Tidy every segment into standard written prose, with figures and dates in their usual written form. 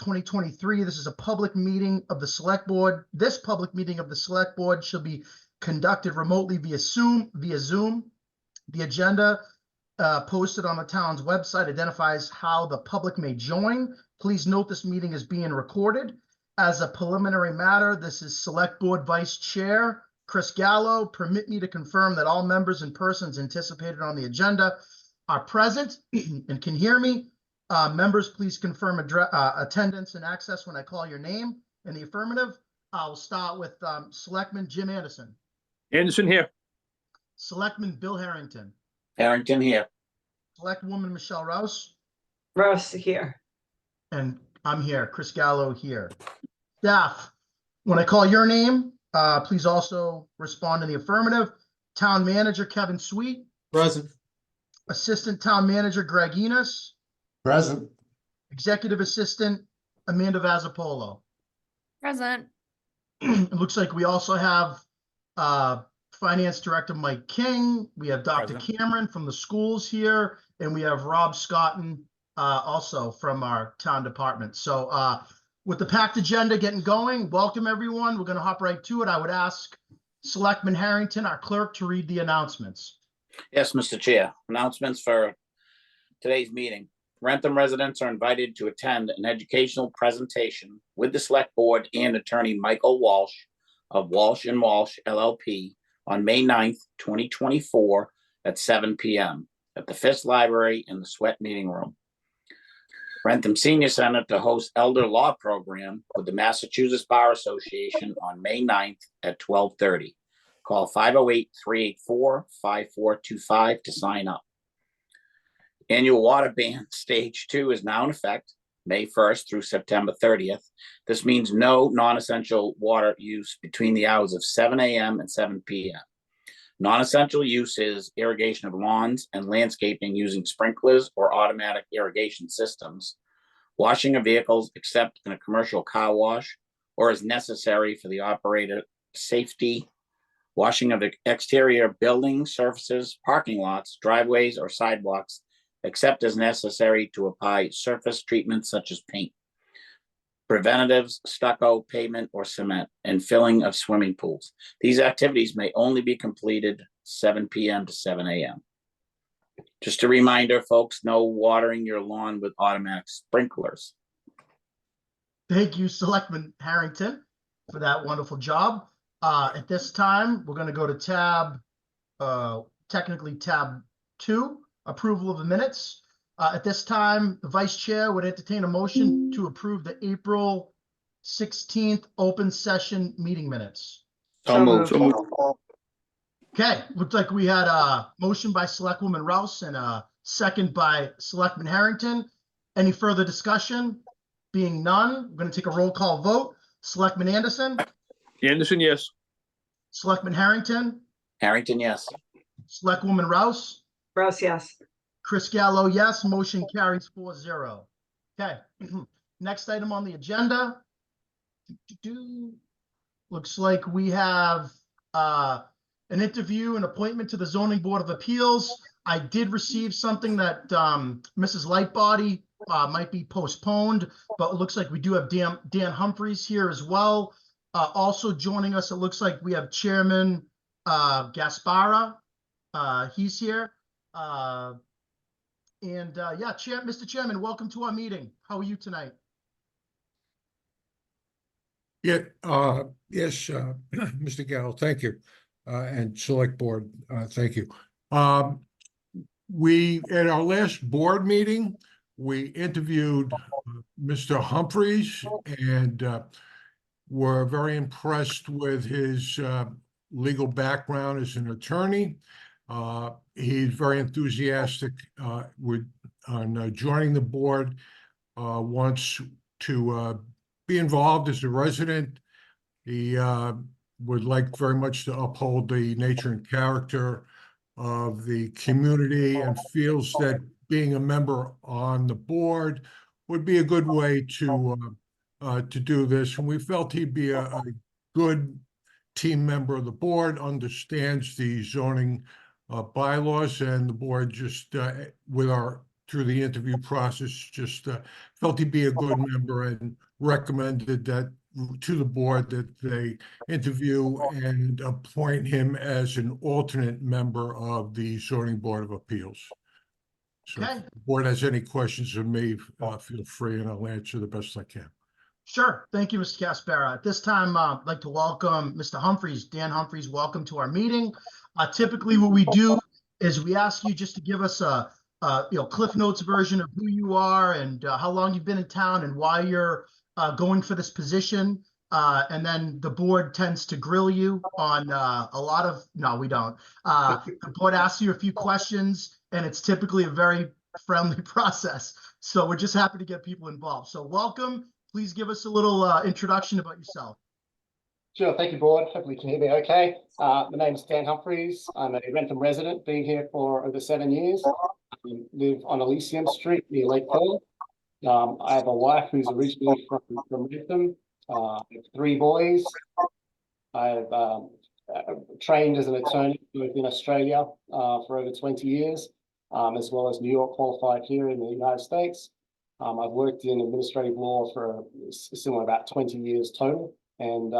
2023. This is a public meeting of the Select Board. This public meeting of the Select Board shall be conducted remotely via Zoom. The agenda posted on the town's website identifies how the public may join. Please note this meeting is being recorded. As a preliminary matter, this is Select Board Vice Chair Chris Gallo. Permit me to confirm that all members and persons anticipated on the agenda are present and can hear me. Members, please confirm attendance and access when I call your name. In the affirmative, I'll start with Selectman Jim Anderson. Anderson here. Selectman Bill Harrington. Harrington here. Selectwoman Michelle Rouse. Rouse here. And I'm here, Chris Gallo here. Staff, when I call your name, please also respond in the affirmative. Town Manager Kevin Sweet. Present. Assistant Town Manager Greg Enos. Present. Executive Assistant Amanda Vazzapolo. Present. It looks like we also have Finance Director Mike King. We have Dr. Present. Cameron from the schools here, and we have Rob Scotton also from our town department. So with the packed agenda getting going, welcome everyone. We're going to hop right to it. I would ask Selectman Harrington, our clerk, to read the announcements. Yes, Mr. Chair. Announcements for today's meeting. Wrentham residents are invited to attend an educational presentation with the Select Board and Attorney Michael Walsh of Walsh & Walsh LLP on May 9th, 2024 at 7 p.m. at the Fisk Library in the Sweat Meeting Room. Wrentham Senior Center to host Elder Law Program with the Massachusetts Bar Association on May 9th at 12:30. Call 508-384-5425 to sign up. Annual water ban stage 2 is now in effect, May 1st through September 30th. This means no non-essential water use between the hours of 7 a.m. and 7 p.m. Non-essential use is irrigation of lawns and landscaping using sprinklers or automatic irrigation systems, washing of vehicles except in a commercial car wash or as necessary for the operator safety, washing of exterior building surfaces, parking lots, driveways, or sidewalks, except as necessary to apply surface treatments such as paint, preventatives, stucco, pavement, or cement, and filling of swimming pools. These activities may only be completed 7 p.m. to 7 a.m. Just a reminder, folks, no watering your lawn with automatic sprinklers. Thank you, Selectman Harrington, for that wonderful job. At this time, we're going to go to technically tab 2, approval of the minutes. At this time, the vice chair would entertain a motion to approve the April 16th open session meeting minutes. So moved. Okay, looked like we had a motion by Selectwoman Rouse and a second by Selectman Harrington. Any further discussion? Being none, we're going to take a roll call vote. Selectman Anderson? Anderson, yes. Selectman Harrington? Harrington, yes. Selectwoman Rouse? Rouse, yes. Chris Gallo, yes. Motion carries 4-0. Okay, next item on the agenda. Looks like we have an interview and appointment to the Zoning Board of Appeals. I did receive something that Mrs. Lightbody might be postponed, but it looks like we do have Dan Humphreys here as well. Also joining us, it looks like we have Chairman Gaspara. He's here. Mr. Chairman, welcome to our meeting. How are you tonight? Yeah, yes, Mr. Gallo, thank you. And Select Board, thank you. We, at our last board meeting, we interviewed Mr. Humphreys and were very impressed with his legal background as an attorney. He's very enthusiastic on joining the board, wants to be involved as a resident. He would like very much to uphold the nature and character of the community and feels that being a member on the board would be a good way to do this. And we felt he'd be a good team member of the board, understands the zoning bylaws, and the board just with our through the interview process, just felt he'd be a good member and recommended that to the board that they interview and appoint him as an alternate member of the zoning board of appeals. So Okay. if the board has any questions of me, feel free and I'll answer the best I can. Sure. Thank you, Mr. Caspera. At this time, I'd like to welcome Mr. Humphries. Dan Humphries, welcome to our meeting. Typically, what we do is we ask you just to give us a Cliff Notes version of who you are and how long you've been in town and why you're going for this position. And then the board tends to grill you on a lot of, no, we don't. The board asks you a few questions and it's typically a very friendly process. So we're just happy to get people involved. So welcome. Please give us a little introduction about yourself. Sure, thank you, board. Hopefully you can hear me okay. My name is Dan Humphries. I'm a Wrentham resident, been here for over 7 years. I live on Elysium Street near Lake Pearl. I have a wife who's originally from Wrentham. I have 3 boys. I've trained as an attorney both in Australia for over 20 years, as well as New York qualified here in the United States. I've worked in administrative law for similar about 20 years total. And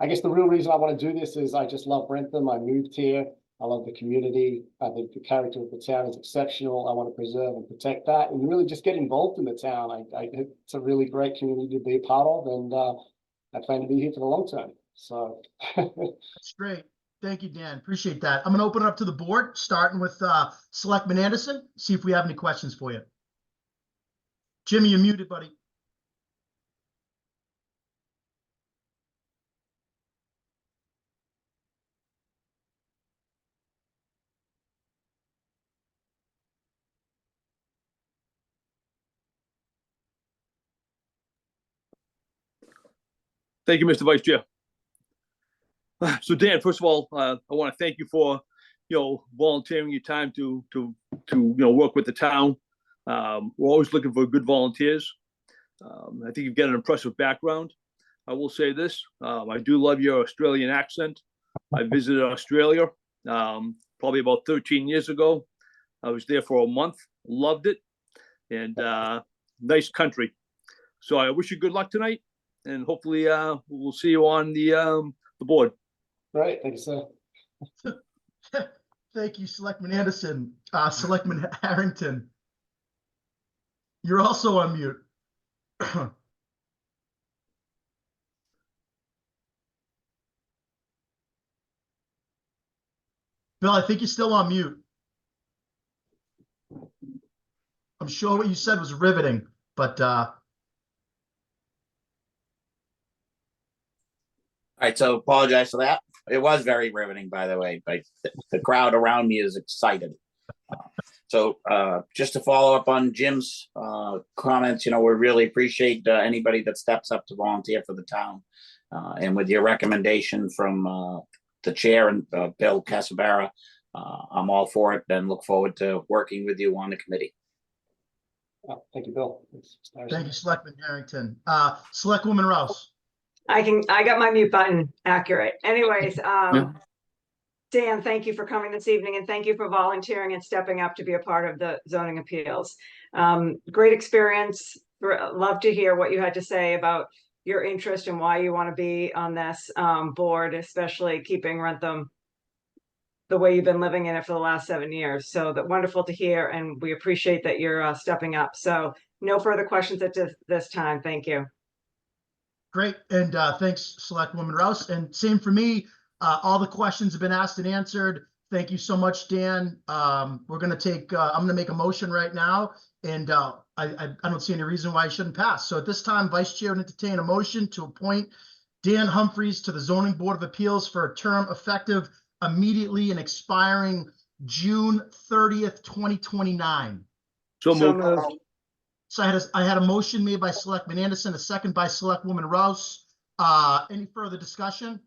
I guess the real reason I want to do this is I just love Wrentham. I moved here. I love the community. I think the character of the town is exceptional. I want to preserve and protect that and really just get involved in the town. It's a really great community to be a part of, and I plan to be here for the long term. So That's great. Thank you, Dan. Appreciate that. I'm going to open it up to the board, starting with Selectman Anderson. See if we have any questions for you. Jimmy, you're muted, buddy. Thank you, Mr. Vice Chair. So Dan, first of all, I want to thank you for, volunteering your time to work with the town. We're always looking for good volunteers. I think you've got an impressive background. I will say this, I do love your Australian accent. I visited Australia probably about 13 years ago. I was there for a month, loved it, and nice country. So I wish you good luck tonight, and hopefully we'll see you on the board. great, thank you, sir. Thank you, Selectman Anderson. Selectman Harrington, you're also on mute. Bill, I think you're still on mute. I'm sure what you said was riveting, but All right, so apologize for that. It was very riveting, by the way, but the crowd around me is excited. So just to follow up on Jim's comments, we really appreciate anybody that steps up to volunteer for the town. And with your recommendation from the chair and Bill Casabara, I'm all for it and look forward to working with you on the committee. Thank you, Bill. thank you, Selectman Harrington. Selectwoman Rouse. I got my mute button accurate. Anyways, Dan, thank you for coming this evening and thank you for volunteering and stepping up to be a part of the zoning appeals. Great experience. Love to hear what you had to say about your interest and why you want to be on this board, especially keeping Wrentham the way you've been living in it for the last 7 years. So that wonderful to hear, and we appreciate that you're stepping up. So no further questions at this time. Thank you. Great, and thanks, Selectwoman Rouse. And same for me. All the questions have been asked and answered. Thank you so much, Dan. We're going to take, I'm going to make a motion right now, and I don't see any reason why it shouldn't pass. So at this time, Vice Chair would entertain a motion to appoint Dan Humphries to the Zoning Board of Appeals for a term effective immediately and expiring June 30th, 2029. So moved. So I had a motion made by Selectman Anderson, a second by Selectwoman Rouse. Any further discussion?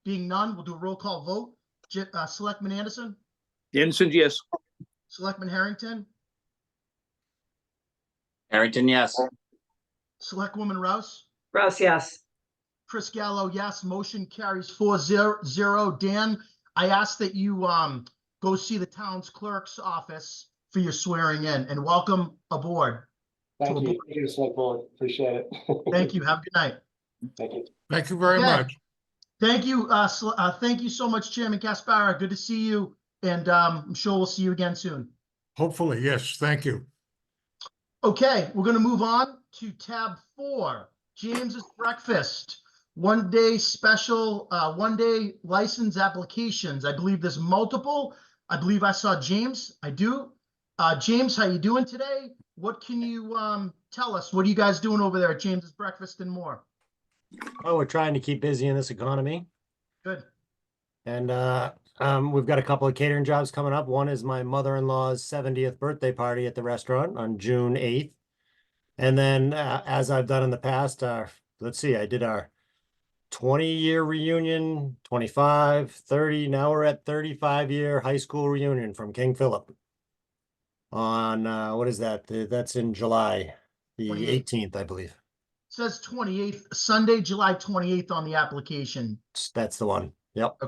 Being none, we'll do a roll call vote. Selectman Anderson, Anderson, yes. Selectman Harrington, Harrington, yes. Selectwoman Rouse, Rouse, yes. Chris Gallo, yes. Motion carries 4-0. Dan, I ask that you go see the town's clerk's office for your swearing in, and welcome aboard. Thank To a you. board. Thank you, Select Board. Appreciate it. Thank you. Have a good night. Thank you. Thank you very Okay. much. Thank you. Thank you so much, Chairman Caspara. Good to see you. And I'm sure we'll see you again soon. Hopefully, yes, thank you. Okay, we're going to move on to tab 4, James's Breakfast. One-day special, one-day license applications. I believe there's multiple. I believe I saw James. I do. James, how you doing today? What can you tell us? What are you guys doing over there at James's Breakfast and more? Oh, we're trying to keep busy in this economy. Good. And we've got a couple of catering jobs coming up. One is my mother-in-law's 70th birthday party at the restaurant on June 8th. And then as I've done in the past, let's see, I did our 20-year reunion, 25, 30, now we're at 35-year high school reunion from King Philip. On, what is that? That's in July, the 28th. 18th, I believe. Says 28th, Sunday, July 28th on the application. That's the one. Yep.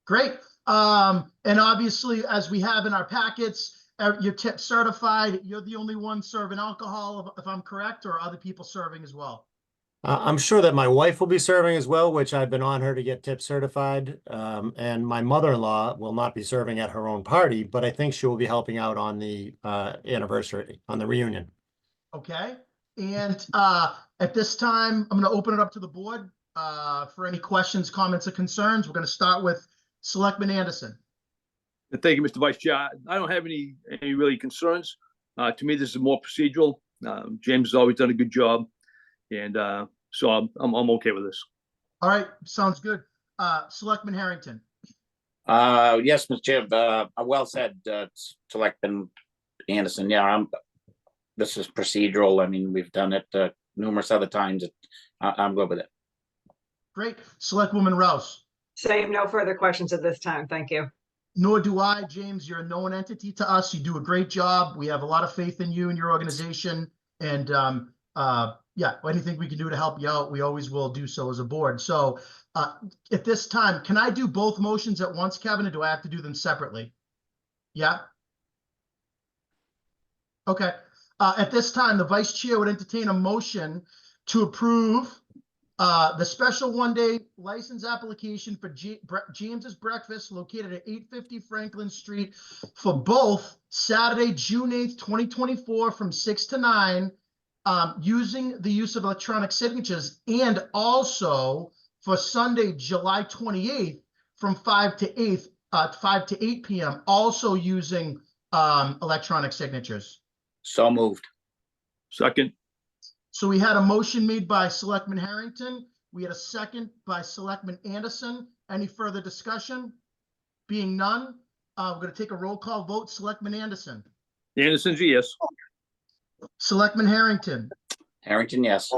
Great. And obviously, as we have in our packets, you're tip certified. You're the only one serving alcohol, if I'm correct, or are other people serving as well? I'm sure that my wife will be serving as well, which I've been on her to get tip certified. And my mother-in-law will not be serving at her own party, but I think she will be helping out on the anniversary, on the reunion. Okay. And at this time, I'm going to open it up to the board for any questions, comments, or concerns. We're going to start with Selectman Anderson. Thank you, Mr. Vice Chair. I don't have any really concerns. To me, this is more procedural. James has always done a good job. And so I'm okay with this. All right. Sounds good. Selectman Harrington. Yes, Mr. Chair, well said, Selectman Anderson. Yeah, this is procedural. I mean, we've done it numerous other times. I'm good with it. Great. Selectwoman Rouse. Same, no further questions at this time. Thank you. Nor do I, James. You're a known entity to us. You do a great job. We have a lot of faith in you and your organization. And yeah, anything we can do to help you out, we always will do so as a board. So at this time, can I do both motions at once, Kevin, or do I have to do them separately? Yeah. Okay. At this time, the vice chair would entertain a motion to approve the special one-day license application for James's Breakfast located at 850 Franklin Street for both Saturday, June 8th, 2024 from 6 to 9, using the use of electronic signatures, and also for Sunday, July 28th from 5 to 8 p.m., also using electronic signatures. So moved. Second. So we had a motion made by Selectman Harrington. We had a second by Selectman Anderson. Any further discussion? Being none, we're going to take a roll call vote. Selectman Anderson. Anderson's a yes. Selectman Harrington. Harrington, yes.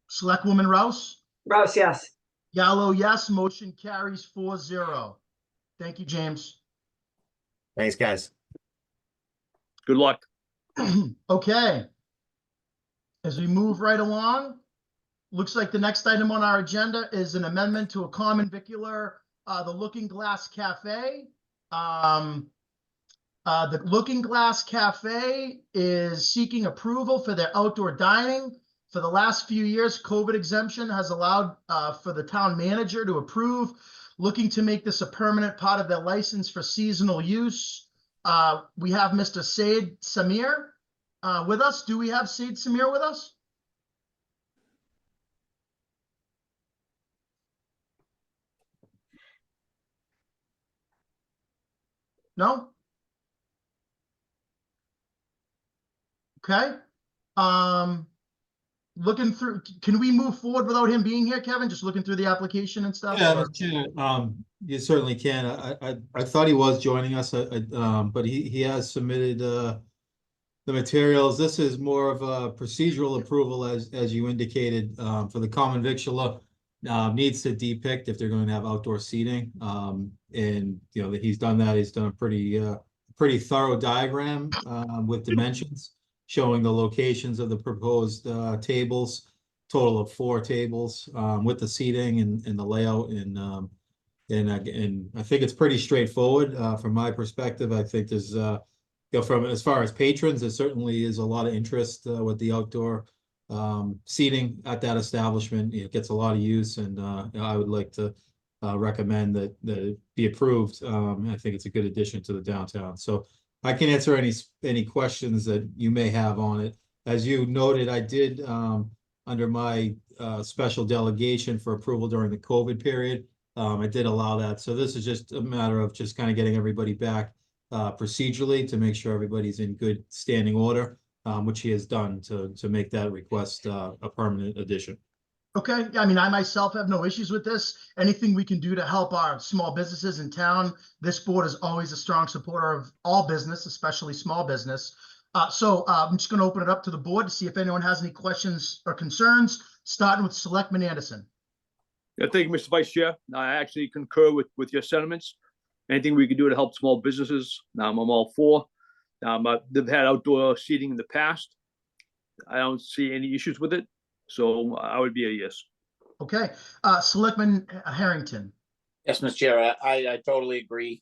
Selectwoman Rouse. Rouse, yes. Gallo, yes. Motion carries 4-0. Thank you, James. Thanks, guys. Good luck. Okay. As we move right along, looks like the next item on our agenda is an amendment to a common vicular, the Looking Glass Cafe. The Looking Glass Cafe is seeking approval for their outdoor dining. For the last few years, COVID exemption has allowed for the town manager to approve, looking to make this a permanent part of their license for seasonal use. We have Mr. Said Samir with us. Do we have Said Samir with us? No? Okay. Looking through, can we move forward without him being here, Kevin? Just looking through the application and stuff? Yeah, or- Mr. Chair, you certainly can. I thought he was joining us, but he has submitted the materials. This is more of a procedural approval, as you indicated, for the common victular. Needs to depict if they're going to have outdoor seating. And you know that he's done that. He's done a pretty thorough diagram with dimensions showing the locations of the proposed tables, total of 4 tables with the seating and the layout. And And I think it's pretty straightforward, from my perspective. I think there's, from as far as patrons, there certainly is a lot of interest, with the outdoor, seating at that establishment. It gets a lot of use, and, I would like to, recommend that it be approved. I think it's a good addition to the downtown. So I can answer any questions that you may have on it. As you noted, I did, under my, special delegation for approval during the COVID period, I did allow that. So this is just a matter of just kind of getting everybody back, procedurally, to make sure everybody's in good standing order, which he has done to make that request, a permanent addition. Okay, I mean, I myself have no issues with this. Anything we can do to help our small businesses in town, this board is always a strong supporter of all business, especially small business. So I'm just going to open it up to the board to see if anyone has any questions or concerns, starting with Selectman Anderson. Yeah, thank you, Mr. Vice Chair. I actually concur with your sentiments. Anything we can do to help small businesses, I'm all for. They've had outdoor seating in the past. I don't see any issues with it, so I would be a yes. Okay, Selectman Harrington. Yes, Mr. Chair, I totally agree.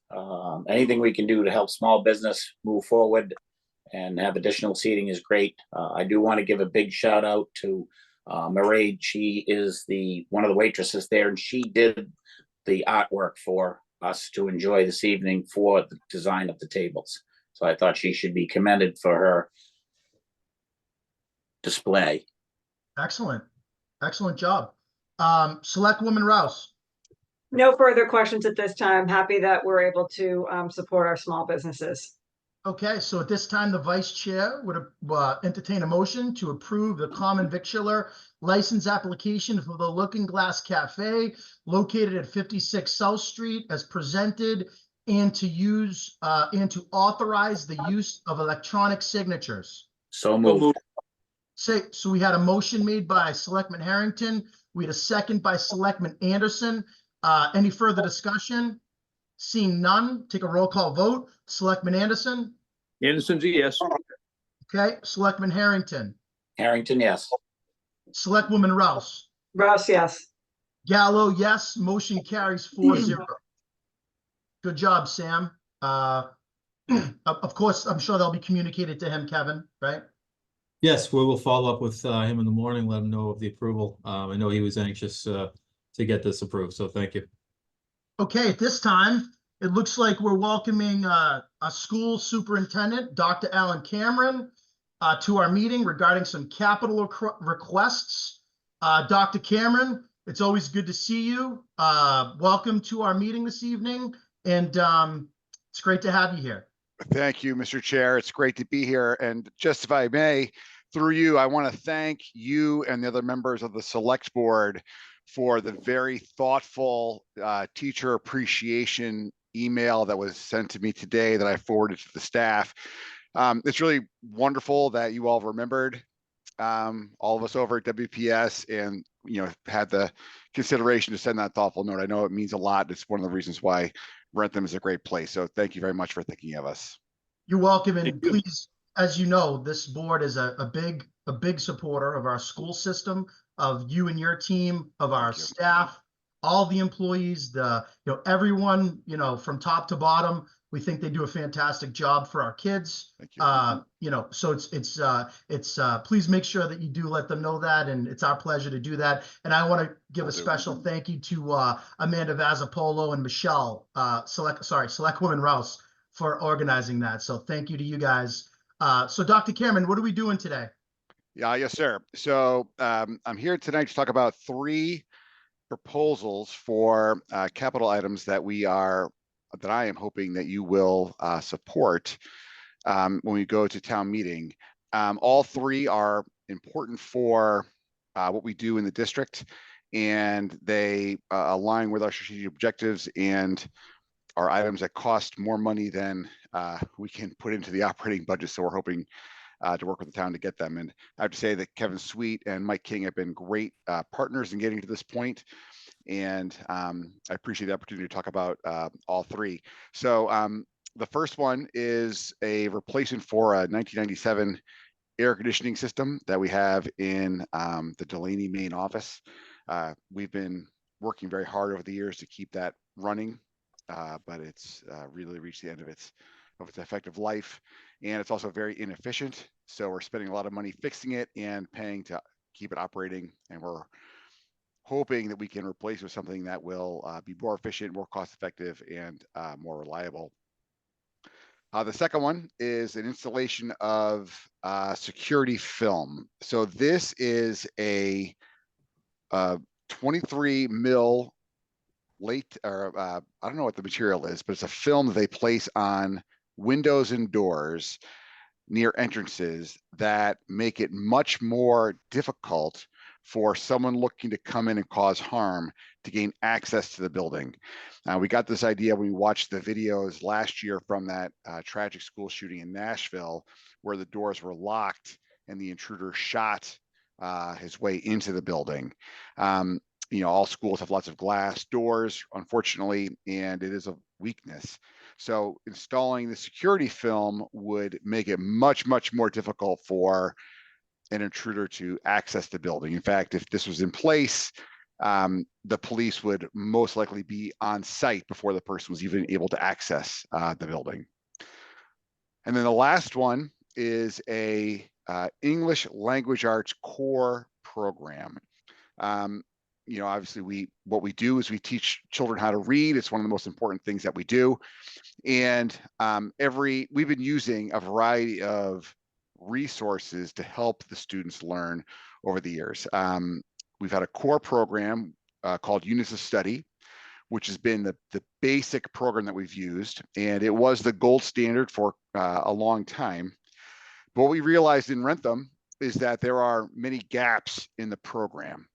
Anything we can do to help small business move forward and have additional seating is great. I do want to give a big shout out to Mairead. She is one of the waitresses there, and she did the artwork for us to enjoy this evening for the design of the tables. So I thought she should be commended for her display. Excellent, excellent job. Selectwoman Rouse. No further questions at this time. Happy that we're able to support our small businesses. Okay, so at this time, the vice chair would entertain a motion to approve the common victualler license application for the Looking Glass Cafe located at 56 South Street as presented, and to authorize the use of electronic signatures. So moved. So we had a motion made by Selectman Harrington. We had a second by Selectman Anderson. Any further discussion? Seeing none, take a roll call vote. Selectman Anderson. Anderson's a yes. Okay, Selectman Harrington. Harrington, yes. Selectwoman Rouse. Rouse, yes. Gallo, yes. Motion carries 4-0. Good job, Sam. Of course, I'm sure they'll be communicated to him, Kevin, right? Yes, we will follow up with, him in the morning, let him know of the approval. I know he was anxious, to get this approved, so thank you. Okay, at this time, it looks like we're welcoming a school superintendent, Dr. Alan Cameron, to our meeting regarding some capital requests. Dr. Cameron, it's always good to see you. Welcome to our meeting this evening, and it's great to have you here. Thank you, Mr. Chair. It's great to be here. And just if I may, through you, I want to thank you and the other members of the Select Board for the very thoughtful teacher appreciation email that was sent to me today that I forwarded to the staff. It's really wonderful that you all remembered all of us over at WPS and had the consideration to send that thoughtful note. I know it means a lot. It's one of the reasons why Wrentham is a great place. So thank you very much for thinking of us. You're welcome, and please, as you know, this board is a big supporter of our school system, of you and your team, of our staff, all the employees, everyone, from top to bottom. We think they do a fantastic job for our kids. Thank you. So it's please make sure that you do let them know that, and it's our pleasure to do that. And I want to give a special thank you to Amanda Vazapolo and Michelle, Selectwoman Rouse, for organizing that. So thank you to you guys. So Dr. Cameron, what are we doing today? Yeah, yes, sir. So I'm here tonight to talk about 3 proposals for capital items that I am hoping that you will support when we go to town meeting. All 3 are important for what we do in the district, and they align with our strategic objectives and are items that cost more money than we can put into the operating budget. So we're hoping to work with the town to get them. And I have to say that Kevin Sweet and Mike King have been great partners in getting to this point. And I appreciate the opportunity to talk about all 3. So the first one is a replacement for a 1997 air conditioning system that we have in the Delaney main office. We've been working very hard over the years to keep that running, but it's really reached the end of its effective life, and it's also very inefficient. So we're spending a lot of money fixing it and paying to keep it operating, and we're hoping that we can replace it with something that will be more efficient, more cost effective, and more reliable. The second one is an installation of security film. So this is a 23 mil late, or I don't know what the material is, but it's a film that they place on windows and doors near entrances that make it much more difficult for someone looking to come in and cause harm to gain access to the building. We got this idea when we watched the videos last year from that tragic school shooting in Nashville, where the doors were locked and the intruder shot his way into the building. All schools have lots of glass doors, unfortunately, and it is a weakness. So installing the security film would make it much, much more difficult for an intruder to access the building. In fact, if this was in place, the police would most likely be on site before the person was even able to access the building. And then the last one is a English language arts core program. Obviously what we do is we teach children how to read. It's one of the most important things that we do. And we've been using a variety of resources to help the students learn over the years. We've had a core program called Units of Study, which has been the basic program that we've used. And it was the gold standard for a long time. But what we realized in Wrentham is that there are many gaps in the program,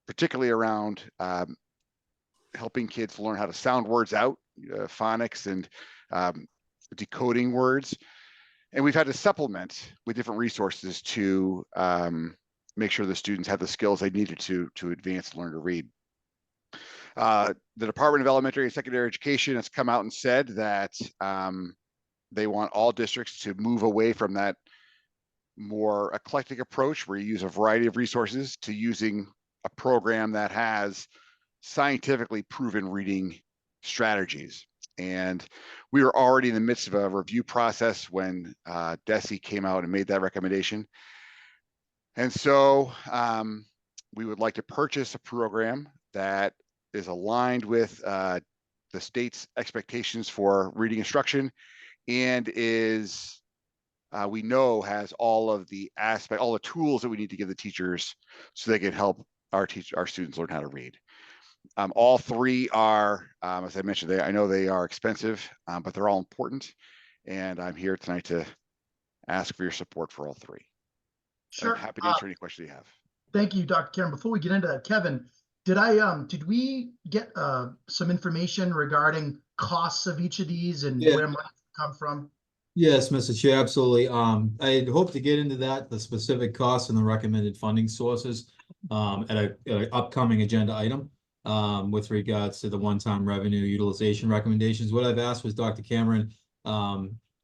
particularly around helping kids learn how to sound words out, phonics and decoding words. And we've had to supplement with different resources to make sure the students have the skills they needed to advance and learn to read. The Department of Elementary and Secondary Education has come out and said that they want all districts to move away from that more eclectic approach where you use a variety of resources to using a program that has scientifically proven reading strategies. And we were already in the midst of a review process when DESE came out and made that recommendation. And so we would like to purchase a program that is aligned with the state's expectations for reading instruction and is, we know, has all of the all the tools that we need to give the teachers so they can help our students learn how to read. All three are, as I mentioned, I know they are expensive, but they're all important. And I'm here tonight to ask for your support for all three. Sure. I'm happy to answer any questions you have. Thank you, Dr. Karen. Before we get into that, Kevin, did we get some information regarding costs of each of these and where money come from? Yes, Mr. Chair, absolutely. I hope to get into that, the specific costs and the recommended funding sources at an upcoming agenda item with regards to the one-time revenue utilization recommendations. What I've asked was Dr. Cameron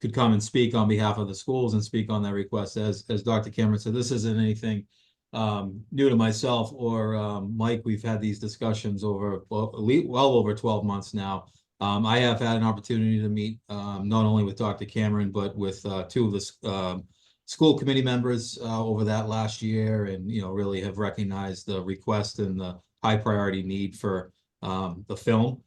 could come and speak on behalf of the schools and speak on that request. As Dr. Cameron said, this isn't anything new to myself or Mike. We've had these discussions over well over 12 months now. I have had an opportunity to meet not only with Dr. Cameron, but with two of the school committee members over that last year, and really have recognized the request and the high priority need for the film,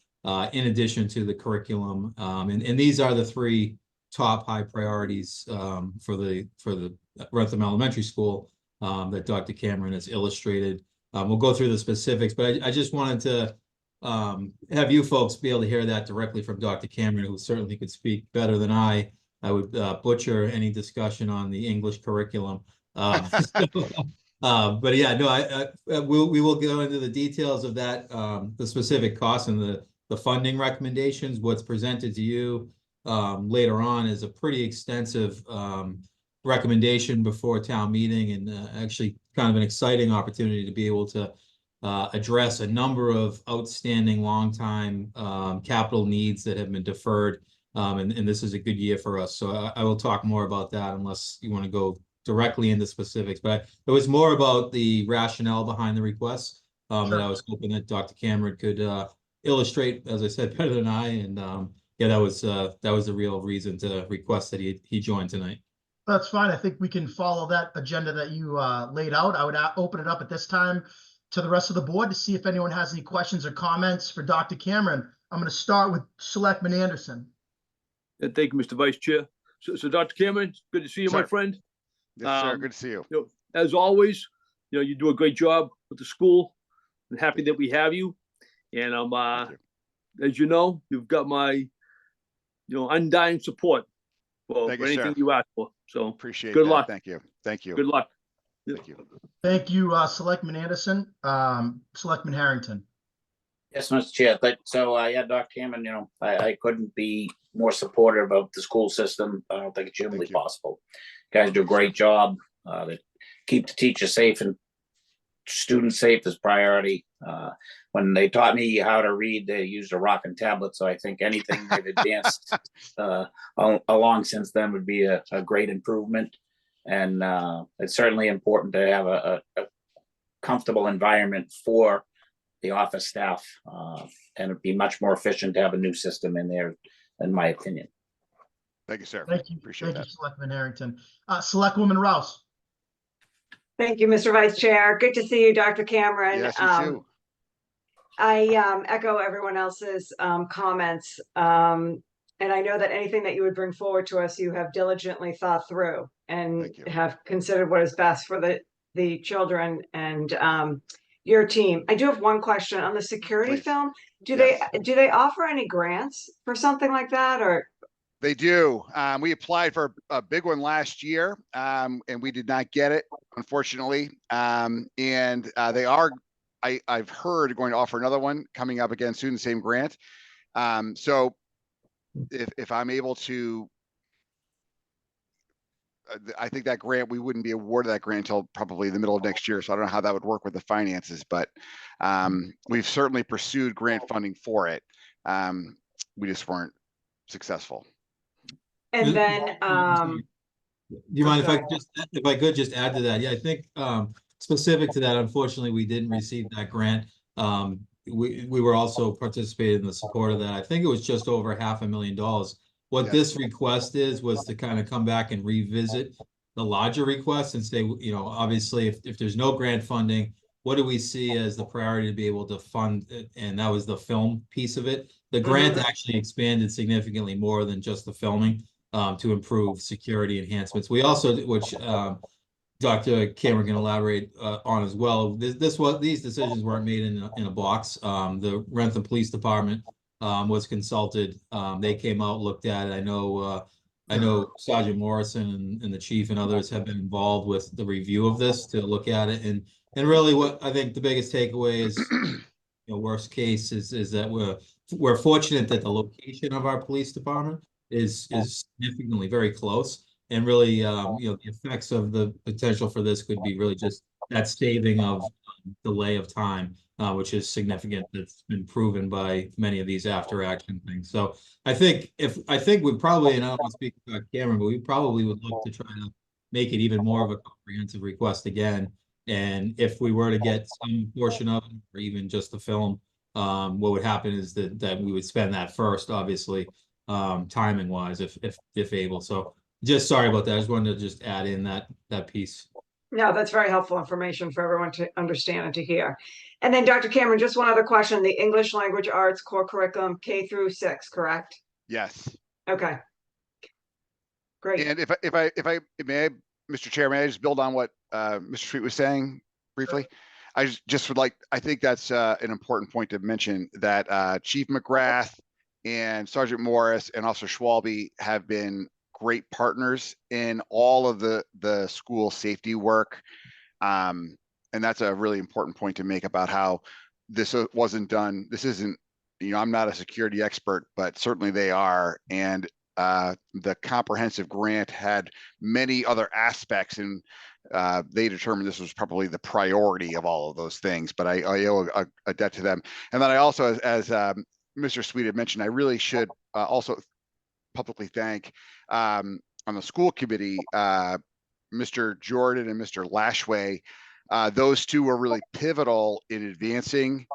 in addition to the curriculum. And these are the three top high priorities for the Wrentham Elementary School that Dr. Cameron has illustrated. We'll go through the specifics, but I just wanted to have you folks be able to hear that directly from Dr. Cameron, who certainly could speak better than I. I would butcher any discussion on the English curriculum. But yeah, no, we will go into the details of that, the specific costs and the funding recommendations. What's presented to you later on is a pretty extensive recommendation before town meeting, and actually kind of an exciting opportunity to be able to address a number of outstanding long-time capital needs that have been deferred. And this is a good year for us. So I will talk more about that unless you want to go directly into specifics. But it was more about the rationale behind the requests that I was hoping that Dr. Cameron could illustrate, as I said, better than I. And yeah, that was the real reason to request that he join tonight. That's fine. I think we can follow that agenda that you laid out. I would open it up at this time to the rest of the board to see if anyone has any questions or comments for Dr. Cameron. I'm going to start with Selectman Anderson. And thank you, Mr. Vice Chair. So Dr. Cameron, it's good to see you, my Sir. friend. Yes, sir. Good to see you. You know, as always, you do a great job with the school. I'm happy that we have you. And Thank you. as you know, you've got my, undying support for Thank you, anything sir. you ask for. So Appreciate good that. luck. Thank you. Thank you. Good luck. Thank you. Thank you, Selectman Anderson. Selectman Harrington. Yes, Mr. Chair, yeah, Dr. Cameron, I couldn't be more supportive of the school system. I don't think it's humanly Thank you. possible. You guys do a great job. To keep the teachers safe and students safe is priority. When they taught me how to read, they used a rock and tablet. So I think anything they've advanced along since then would be a great improvement. And it's certainly important to have a comfortable environment for the office staff, and it'd be much more efficient to have a new system in there, in my opinion. Thank you, sir. Thank you. Appreciate Thank that. you, Selectman Harrington. Selectwoman Rouse. Thank you, Mr. Vice Chair. Good to see you, Dr. Cameron. Yes, you too. I echo everyone else's comments. And I know that anything that you would bring forward to us, you have diligently thought through and Thank you. have considered what is best for the children and your team. I do have one question on the security Please. film. Do Yes. they offer any grants for something like that, or? They do. We applied for a big one last year, and we did not get it, unfortunately. They are, I've heard, going to offer another one coming up again soon, the same grant. So if I'm able to, I think that grant, we wouldn't be awarded that grant until probably the middle of next year. So I don't know how that would work with the finances, but we've certainly pursued grant funding for it. We just weren't successful. And then, Do you mind sorry. if I could just add to that? Yeah, I think specific to that, unfortunately, we didn't receive that grant. We were also participating in the support of that. I think it was just over $500,000. What Yes. this request was to kind of come back and revisit the larger request and say, obviously, if there's no grant funding, what do we see as the priority to be able to fund it? And that was the film piece of it. The grant actually expanded significantly more than just the filming to improve security enhancements. We also, which Dr. Cameron can elaborate on as well. These decisions weren't made in a box. The Wrentham Police Department was consulted. They came out, looked at it. I know Sergeant Morrison and the chief and others have been involved with the review of this to look at it. And really, what I think the biggest takeaway is, worst case is that we're fortunate that the location of our police department is significantly very close. And really, the effects of the potential for this could be really just that saving of delay of time, which is significant. That's been proven by many of these after action things. So I think we probably, and I don't want to speak about Cameron, but we probably would look to try to make it even more of a comprehensive request again. And if we were to get some portion of it, or even just the film, what would happen is that we would spend that first, obviously, timing wise, if able. So just sorry about that. I just wanted to just add in that piece. No, that's very helpful information for everyone to understand and to hear. And then Dr. Cameron, just one other question, the English language arts core curriculum K through 6, correct? Yes. Okay. Great. And if I may, Mr. Chair, may I just build on what Mr. Street was saying briefly? I just would like, I think that's an important point to mention, that Chief McGrath and Sergeant Morris and Officer Schwalbe have been great partners in all of the school safety work. And that's a really important point to make about how this wasn't done. This isn't, I'm not a security expert, but certainly they are. And the comprehensive grant had many other aspects, and they determined this was probably the priority of all of those things, but I owe a debt to them. And then I also, as Mr. Sweet had mentioned, I really should also publicly thank on the school committee, Mr. Jordan and Mr. Lashway. Those two were really pivotal in advancing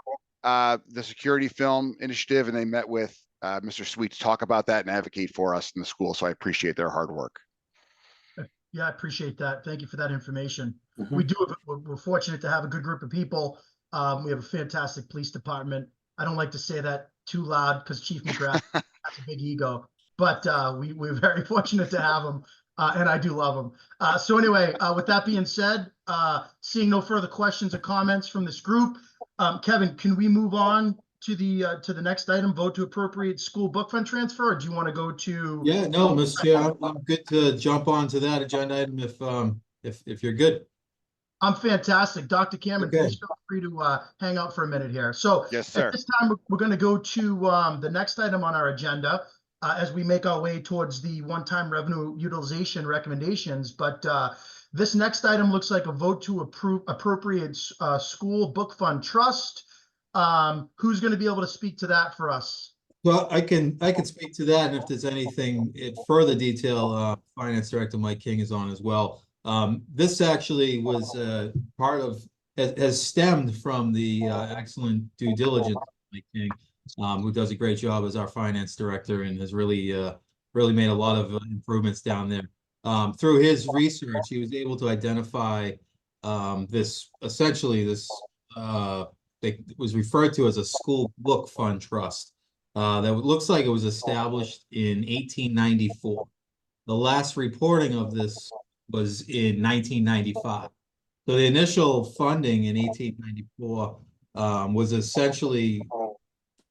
the security film initiative, and they met with Mr. Sweet to talk about that and advocate for us in the school. So I appreciate their hard work. Yeah, I appreciate that. Thank you for that information. Mhm. We do, we're fortunate to have a good group of people. We have a fantastic police department. I don't like to say that too loud because Chief McGrath has a big ego, but we're very fortunate to have him, and I do love him. So anyway, with that being said, seeing no further questions or comments from this group, Kevin, can we move on to the next item, vote to appropriate school book fund transfer, or do you want to go to? Yeah, no, Mr. Chair, I'm good to jump onto that agenda item if you're good. I'm fantastic. Dr. Cameron, Okay. please feel free to hang out for a minute here. So Yes, sir. at this time, we're going to go to the next item on our agenda as we make our way towards the one-time revenue utilization recommendations. But this next item looks like a vote to appropriate school book fund trust. Who's going to be able to speak to that for us? Well, I can speak to that, and if there's anything in further detail, Finance Director Mike King is on as well. This actually was part of has stemmed from the excellent due diligence of Mike King, who does a great job as our finance director and has really made a lot of improvements down there. Through his research, he was able to identify this it was referred to as a school book fund trust. That looks like it was established in 1894. The last reporting of this was in 1995. So the initial funding in 1894 was essentially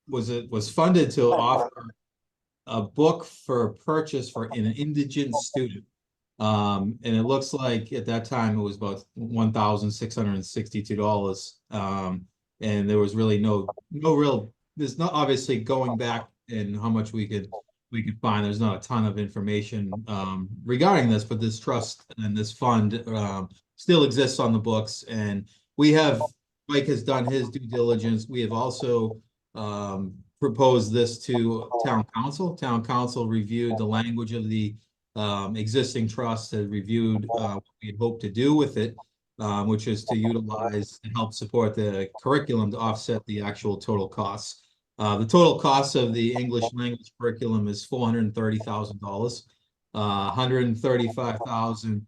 was funded to offer a book for purchase for an indigent student. And it looks like at that time it was about $1,662. And there was really no real, there's not obviously going back and how much we could find. There's not a ton of information regarding this, but this trust and this fund still exists on the books. And Mike has done his due diligence. We have also proposed this to town council. Town council reviewed the language of the existing trust, had reviewed what we had hoped to do with it, which is to utilize and help support the curriculum to offset the actual total costs. The total cost of the English language curriculum is $430,000, $135,000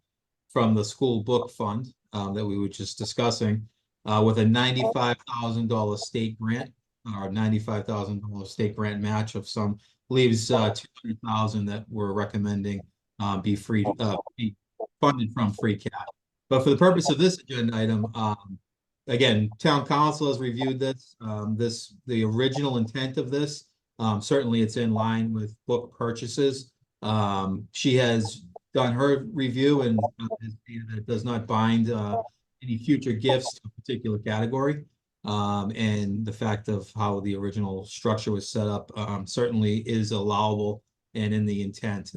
from the school book fund that we were just discussing, with a $95,000 state grant or $95,000 state grant match of some, leaves $200,000 that we're recommending be funded from free cash. But for the purpose of this agenda item, again, town council has reviewed this. The original intent of this, certainly it's in line with book purchases. She has done her review and it does not bind any future gifts to a particular category. And the fact of how the original structure was set up certainly is allowable and in the intent.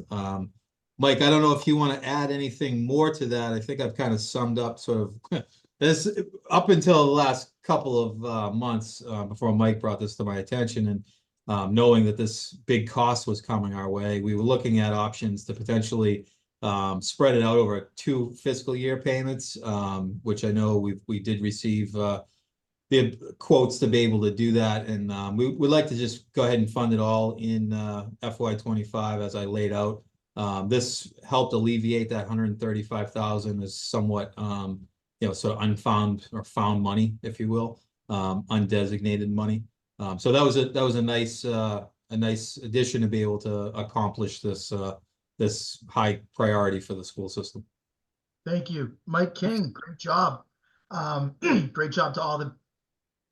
Mike, I don't know if you want to add anything more to that. I think I've kind of summed up sort of this up until the last couple of months before Mike brought this to my attention, and knowing that this big cost was coming our way, we were looking at options to potentially spread it out over 2 fiscal year payments, which I know we did receive the quotes to be able to do that, and we would like to just go ahead and fund it all in FY25 as I laid out. This helped alleviate that $135,000 is somewhat sort of unfound or found money, if you will, undesignated money. So that was a nice addition to be able to accomplish this this high priority for the school system. Thank you, Mike King. Great job. Great job to all the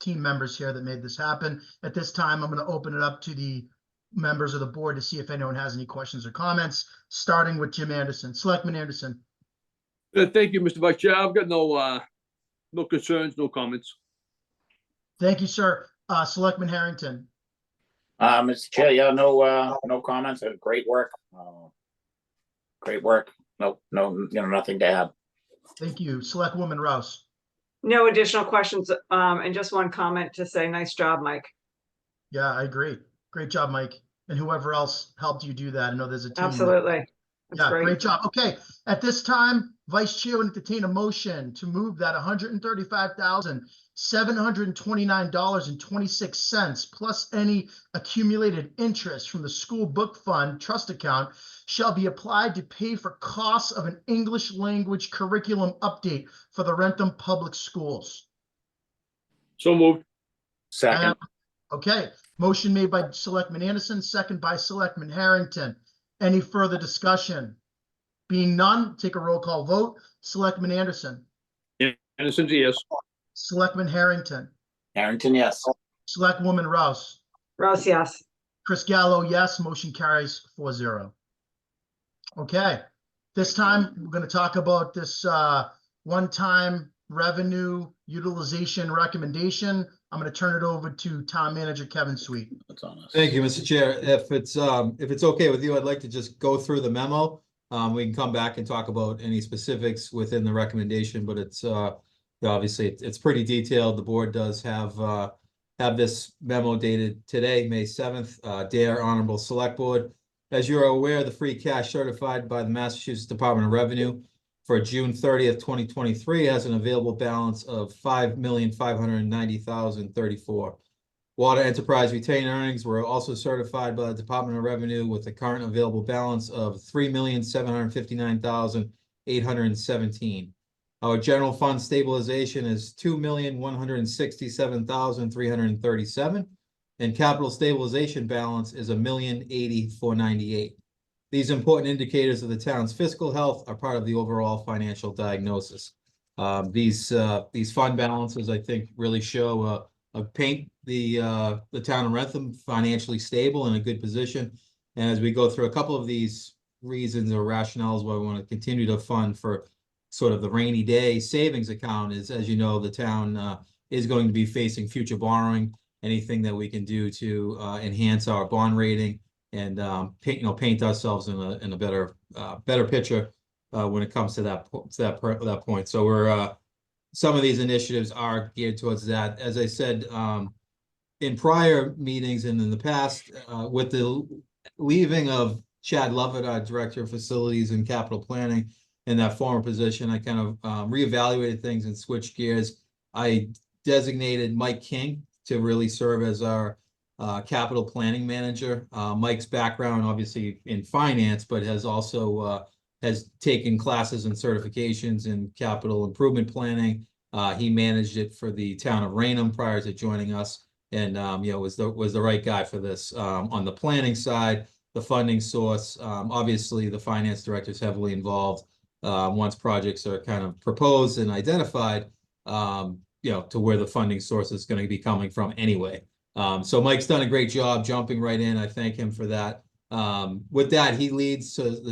team members here that made this happen. At this time, I'm going to open it up to the members of the board to see if anyone has any questions or comments, starting with Jim Anderson. Selectman Anderson. Thank you, Mr. Vice Chair. I've got no concerns, no comments. Thank you, sir. Selectman Harrington. Mr. Chair, yeah, no comments. Great work. Great work. No, nothing to add. Thank you. Selectwoman Rouse. No additional questions, and just one comment to say, nice job, Mike. Yeah, I agree. Great job, Mike. And whoever else helped you do that. I know there's a team. Absolutely. That's Yeah, great job. Okay, at this time, Vice Chair would entertain a motion to move that $135,729.26 plus any accumulated interest from the school book fund trust account shall be applied to pay for costs of an English language curriculum update for the Wrentham Public Schools. So moved. Second, Okay, motion made by Selectman Anderson, second by Selectman Harrington. Any further discussion? Being none, take a roll call vote. Selectman Anderson, Anderson, yes. Selectman Harrington, Harrington, yes. Selectwoman Rouse, Rouse, yes. Chris Gallo, yes. Motion carries 4-0. Okay, this time we're going to talk about this one-time revenue utilization recommendation. I'm going to turn it over to Town Manager Kevin Sweet. That's on us. Thank you, Mr. Chair. If it's okay with you, I'd like to just go through the memo. We can come back and talk about any specifics within the recommendation, but it's obviously it's pretty detailed. The board does have this memo dated today, May 7th. Dear Honorable Select Board, as you are aware, the free cash certified by the Massachusetts Department of Revenue for June 30th, 2023 has an available balance of $5,590,034. Water enterprise retained earnings were also certified by the Department of Revenue with a current available balance of $3,759,817. Our general fund stabilization is $2,167,337, and capital stabilization balance is $1,080,498. These important indicators of the town's fiscal health are part of the overall financial diagnosis. These fund balances, I think, really show paint the town of Wrentham financially stable in a good position. And as we go through a couple of these reasons or rationales why we want to continue to fund for sort of the rainy day savings account is, as you know, the town is going to be facing future borrowing. Anything that we can do to enhance our bond rating and paint ourselves in a better picture when it comes to that point. So we're some of these initiatives are geared towards that. As I said, in prior meetings and in the past, with the leaving of Chad Lovett, our Director of Facilities and Capital Planning, in that former position, I kind of reevaluated things and switched gears. I designated Mike King to really serve as our capital planning manager. Mike's background, obviously in finance, but has also has taken classes and certifications in capital improvement planning. He managed it for the town of Raynham prior to joining us, and was the right guy for this. On the planning side, the funding source, obviously the finance director is heavily involved once projects are kind of proposed and identified, to where the funding source is going to be coming from anyway. So Mike's done a great job jumping right in. I thank him for that. With that, he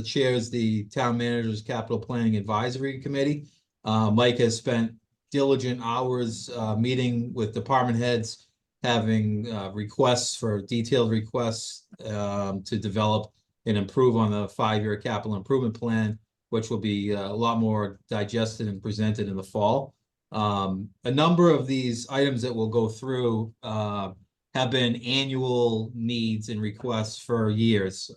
chairs the town manager's capital planning advisory committee. Mike has spent diligent hours meeting with department heads, having detailed requests to develop and improve on the 5-year capital improvement plan, which will be a lot more digested and presented in the fall. A number of these items that we'll go through have been annual needs and requests for years.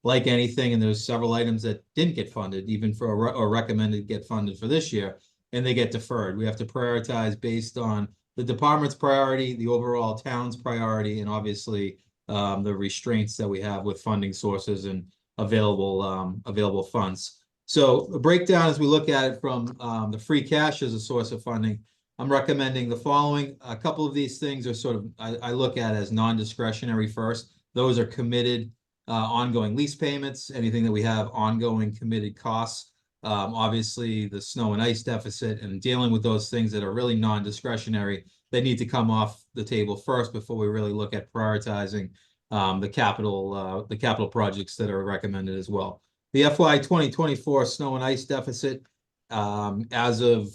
Like anything, and there's several items that didn't get funded, even for or recommended get funded for this year, and they get deferred. We have to prioritize based on the department's priority, the overall town's priority, and obviously the restraints that we have with funding sources and available funds. So the breakdown, as we look at it from the free cash as a source of funding, I'm recommending the following. A couple of these things are sort of, I look at as non-discretionary first. Those are committed ongoing lease payments, anything that we have ongoing committed costs. Obviously, the snow and ice deficit and dealing with those things that are really non-discretionary, they need to come off the table first before we really look at prioritizing the capital projects that are recommended as well. The FY 2024 snow and ice deficit, as of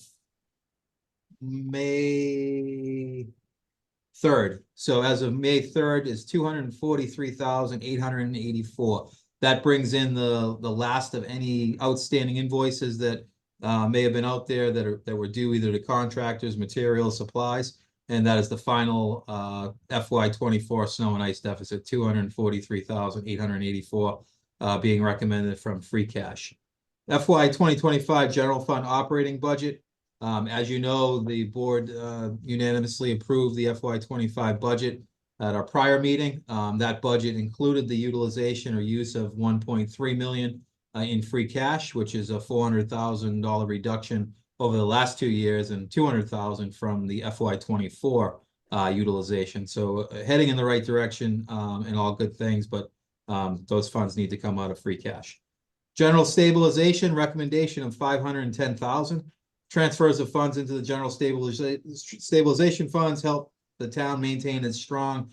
May 3rd. So as of May 3rd is $243,884. That brings in the last of any outstanding invoices that may have been out there that were due either to contractors, materials, supplies, and that is the final FY 24 snow and ice deficit, $243,884 being recommended from free cash. FY 2025 general fund operating budget. As you know, the board unanimously approved the FY 25 budget at our prior meeting. That budget included the utilization or use of 1.3 million in free cash, which is a $400,000 reduction over the last 2 years and 200,000 from the FY 24 utilization. So heading in the right direction and all good things, but those funds need to come out of free cash. General stabilization recommendation of 510,000. Transfers of funds into the general stabilization funds help the town maintain its strong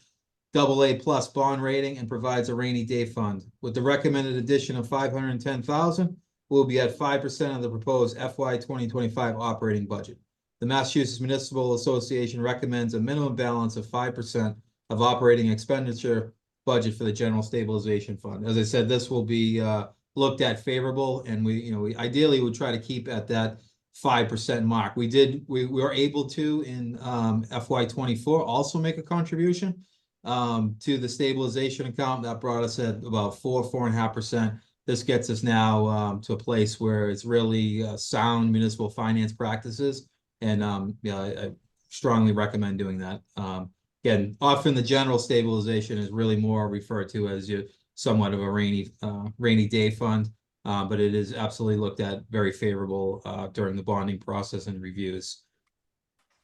AA+ bond rating and provides a rainy day fund. With the recommended addition of 510,000, we'll be at 5% of the proposed FY 2025 operating budget. The Massachusetts Municipal Association recommends a minimum balance of 5% of operating expenditure budget for the general stabilization fund. As I said, this will be looked at favorable, and we ideally would try to keep at that 5% mark. We were able to in FY 24 also make a contribution to the stabilization account. That brought us at about 4.5%. This gets us now to a place where it's really sound municipal finance practices, and I strongly recommend doing that. Again, often the general stabilization is really more referred to as somewhat of a rainy day fund. But it is absolutely looked at very favorable during the bonding process and reviews.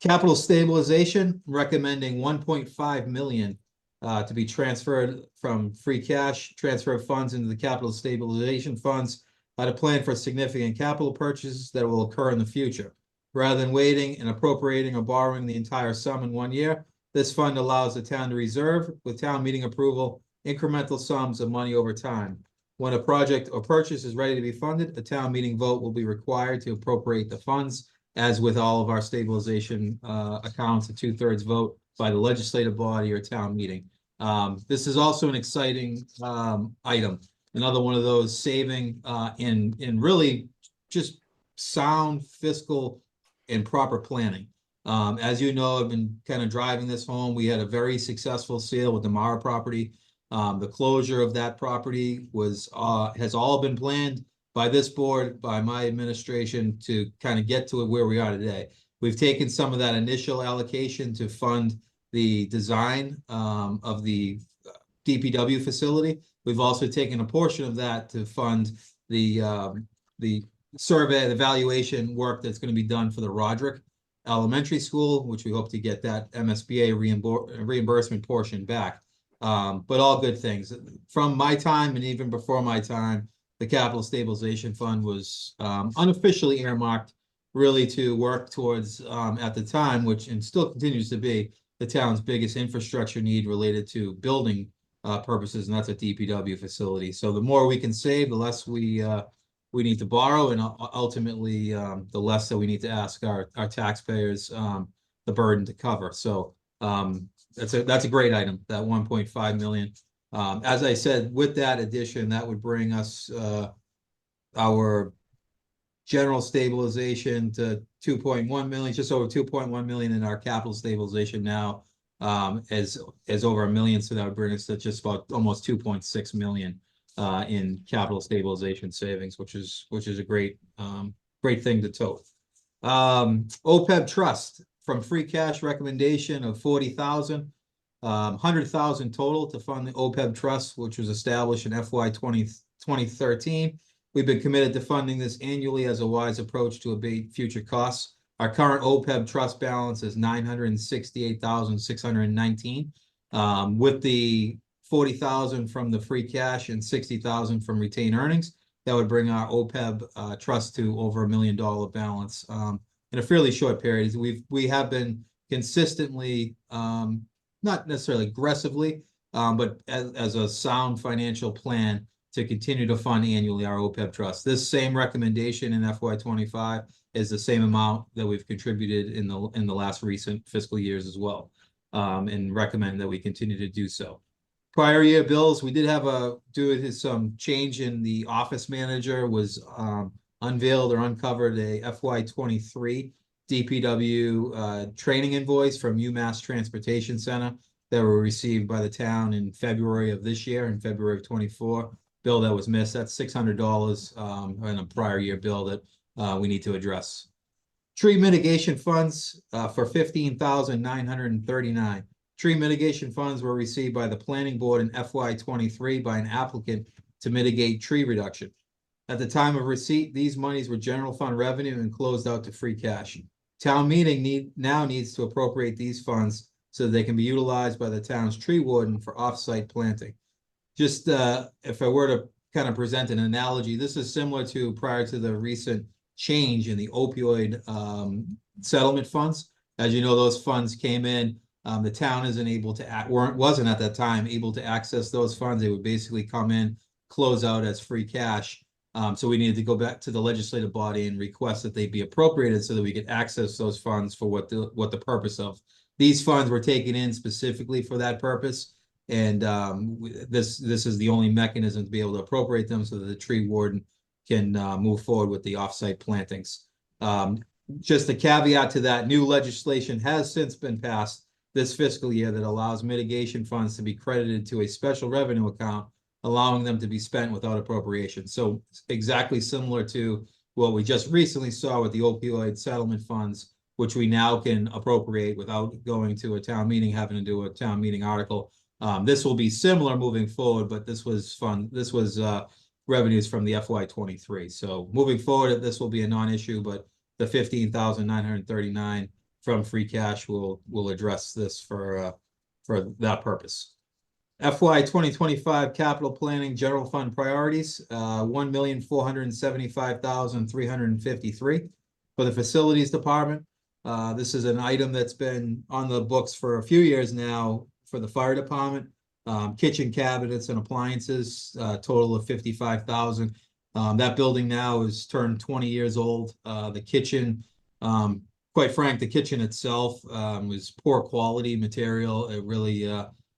Capital stabilization, recommending 1.5 million to be transferred from free cash, transfer of funds into the capital stabilization funds to plan for significant capital purchases that will occur in the future. Rather than waiting and appropriating or borrowing the entire sum in 1 year, this fund allows the town to reserve, with town meeting approval, incremental sums of money over time. When a project or purchase is ready to be funded, a town meeting vote will be required to appropriate the funds. As with all of our stabilization accounts, a 2/3 vote by the legislative body or town meeting. This is also an exciting item. Another one of those saving in really just sound fiscal and proper planning. As you know, I've been kind of driving this home. We had a very successful sale with the Mara property. The closure of that property has all been planned by this board, by my administration, to kind of get to where we are today. We've taken some of that initial allocation to fund the design of the DPW facility. We've also taken a portion of that to fund the survey, the valuation work that's going to be done for the Roderick Elementary School, which we hope to get that MSBA reimbursement portion back. But all good things. From my time and even before my time, the Capital Stabilization Fund was unofficially earmarked really to work towards, at the time, which and still continues to be, the town's biggest infrastructure need related to building purposes, and that's a DPW facility. So the more we can save, the less we need to borrow, and ultimately the less that we need to ask our taxpayers the burden to cover. So that's a great item, that 1.5 million. As I said, with that addition, that would bring us our general stabilization to 2.1 million, just over 2.1 million in our capital stabilization now, as over $1 million. So that would bring us to just about almost 2.6 million in capital stabilization savings, which is a great thing to tote. OPEB trust, from free cash recommendation of 40,000, 100,000 total to fund the OPEB trust, which was established in FY 2013. We've been committed to funding this annually as a wise approach to abate future costs. Our current OPEB trust balance is 968,619. With the 40,000 from the free cash and 60,000 from retained earnings, that would bring our OPEB trust to over $1 million balance in a fairly short period. We have been consistently, not necessarily aggressively, but as a sound financial plan to continue to fund annually our OPEB trust. This same recommendation in FY 25 is the same amount that we've contributed in the last recent fiscal years as well, and recommend that we continue to do so. Prior year bills, we did have due to some change in the office manager, was unveiled or uncovered a FY 23 DPW training invoice from UMass Transportation Center that were received by the town in February of this year, in February of 24. bill that was missed. That's $600 in a prior year bill that we need to address. Tree mitigation funds for $15,939. Tree mitigation funds were received by the planning board in FY23 by an applicant to mitigate tree reduction. At the time of receipt, these monies were general fund revenue and closed out to free cash. Town meeting now needs to appropriate these funds so they can be utilized by the town's tree warden for off-site planting. Just if I were to kind of present an analogy, this is similar to prior to the recent change in the opioid settlement funds. As you know, those funds came in. The town isn't able to wasn't at that time able to access those funds. They would basically come in, close out as free cash. So we needed to go back to the legislative body and request that they be appropriated so that we could access those funds for what the purpose of. These funds were taken in specifically for that purpose. And this is the only mechanism to be able to appropriate them so that the tree warden can move forward with the offsite plantings. Just a caveat to that, new legislation has since been passed this fiscal year that allows mitigation funds to be credited to a special revenue account, allowing them to be spent without appropriation. So exactly similar to what we just recently saw with the opioid settlement funds, which we now can appropriate without going to a town meeting, having to do a town meeting article. This will be similar moving forward, but this was revenues from the FY23. So moving forward, this will be a non-issue, but the $15,939 from free cash will address this for that purpose. FY 2025 capital planning general fund priorities, $1,475,353 for the facilities department. This is an item that's been on the books for a few years now for the fire department. Kitchen cabinets and appliances, total of $55,000. That building now is turned 20 years old. The kitchen, quite frank, the kitchen itself was poor quality material. It really,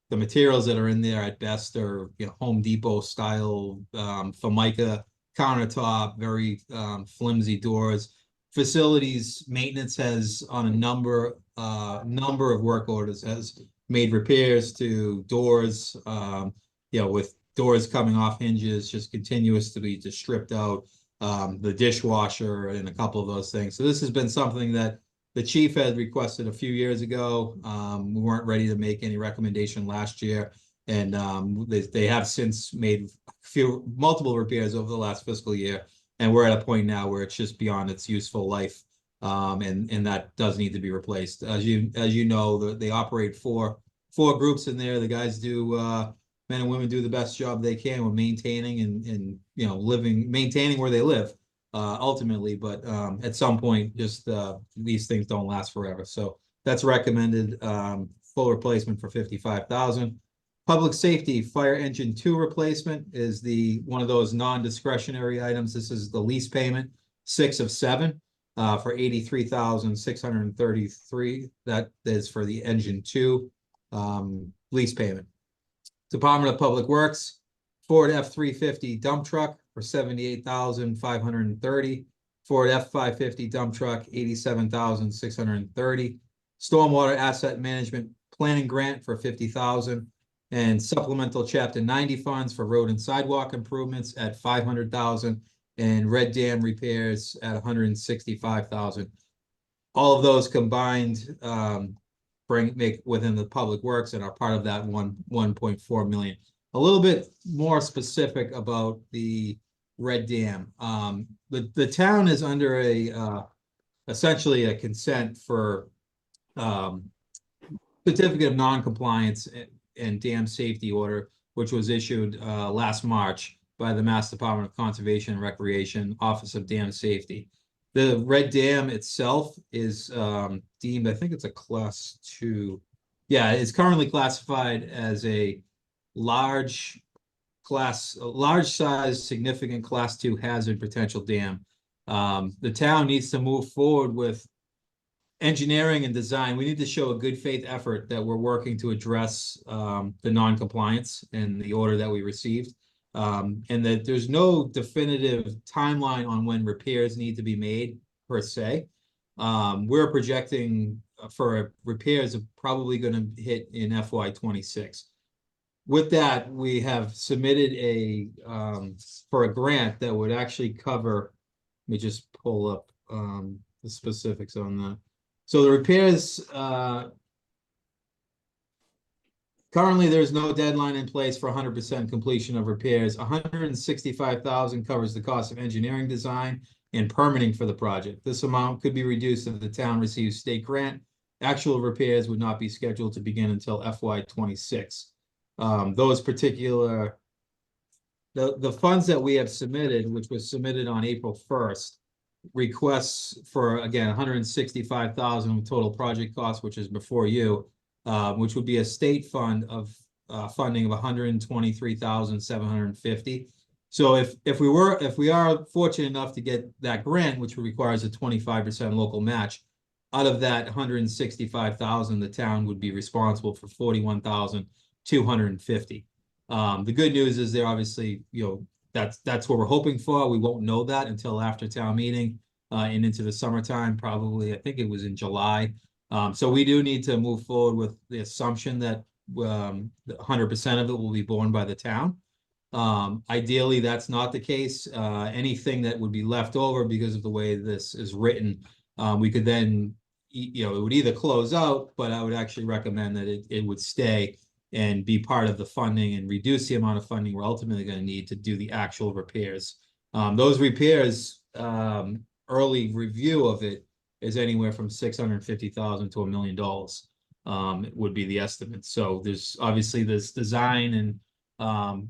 the materials that are in there at best are Home Depot style Formica countertop, very flimsy doors. Facilities maintenance has on a number of work orders has made repairs to doors, with doors coming off hinges, just continuous to be just stripped out, the dishwasher and a couple of those things. So this has been something that the chief had requested a few years ago. We weren't ready to make any recommendation last year, and they have since made multiple repairs over the last fiscal year, and we're at a point now where it's just beyond its useful life. And that does need to be replaced. As you know, they operate four groups in there. The guys do, men and women do the best job they can with maintaining and maintaining where they live, ultimately. But at some point, just these things don't last forever. So that's recommended. Full replacement for $55,000. Public safety fire engine 2 replacement is one of those non-discretionary items. This is the lease payment, 6 of 7. For $83,633. That is for the engine 2 lease payment. Department of Public Works, Ford F-350 dump truck for $78,530. Ford F-550 dump truck, $87,630. Stormwater asset management planning grant for $50,000. And supplemental Chapter 90 funds for road and sidewalk improvements at $500,000. And red dam repairs at $165,000. All of those combined make within the public works and are part of that $1.4 million. A little bit more specific about the red dam. The town is under essentially a consent for certificate of non-compliance and dam safety order, which was issued last March by the Mass Department of Conservation and Recreation, Office of Dam Safety. The red dam itself is deemed, I think it's a class 2. Yeah, it's currently classified as a large size, significant class 2 hazard potential dam. The town needs to move forward with engineering and design. We need to show a good faith effort that we're working to address the non-compliance and the order that we received. And that there's no definitive timeline on when repairs need to be made per se. We're projecting for repairs of probably going to hit in FY26. with that, we have submitted a, for a grant that would actually cover, let me just pull up, the specifics on that. So the repairs, currently, there's no deadline in place for 100% completion of repairs. 165,000 covers the cost of engineering design and permitting for the project. This amount could be reduced if the town receives state grant. Actual repairs would not be scheduled to begin until FY26. Those particular, the funds that we have submitted, which was submitted on April 1st, requests for, again, 165,000 total project costs, which is before you. Which would be a state fund of funding of 123,750. So if we are fortunate enough to get that grant, which requires a 25% local match, out of that 165,000, the town would be responsible for 41,250. The good news is they're obviously, that's what we're hoping for. We won't know that until after town meeting and into the summertime, probably. I think it was in July. So we do need to move forward with the assumption that 100% of it will be borne by the town. Ideally, that's not the case. Anything that would be left over because of the way this is written, we could then, it would either close out, but I would actually recommend that it would stay and be part of the funding and reduce the amount of funding we're ultimately going to need to do the actual repairs. Those repairs, early review of it, is anywhere from 650,000 to $1 million. It would be the estimate. So there's obviously this design and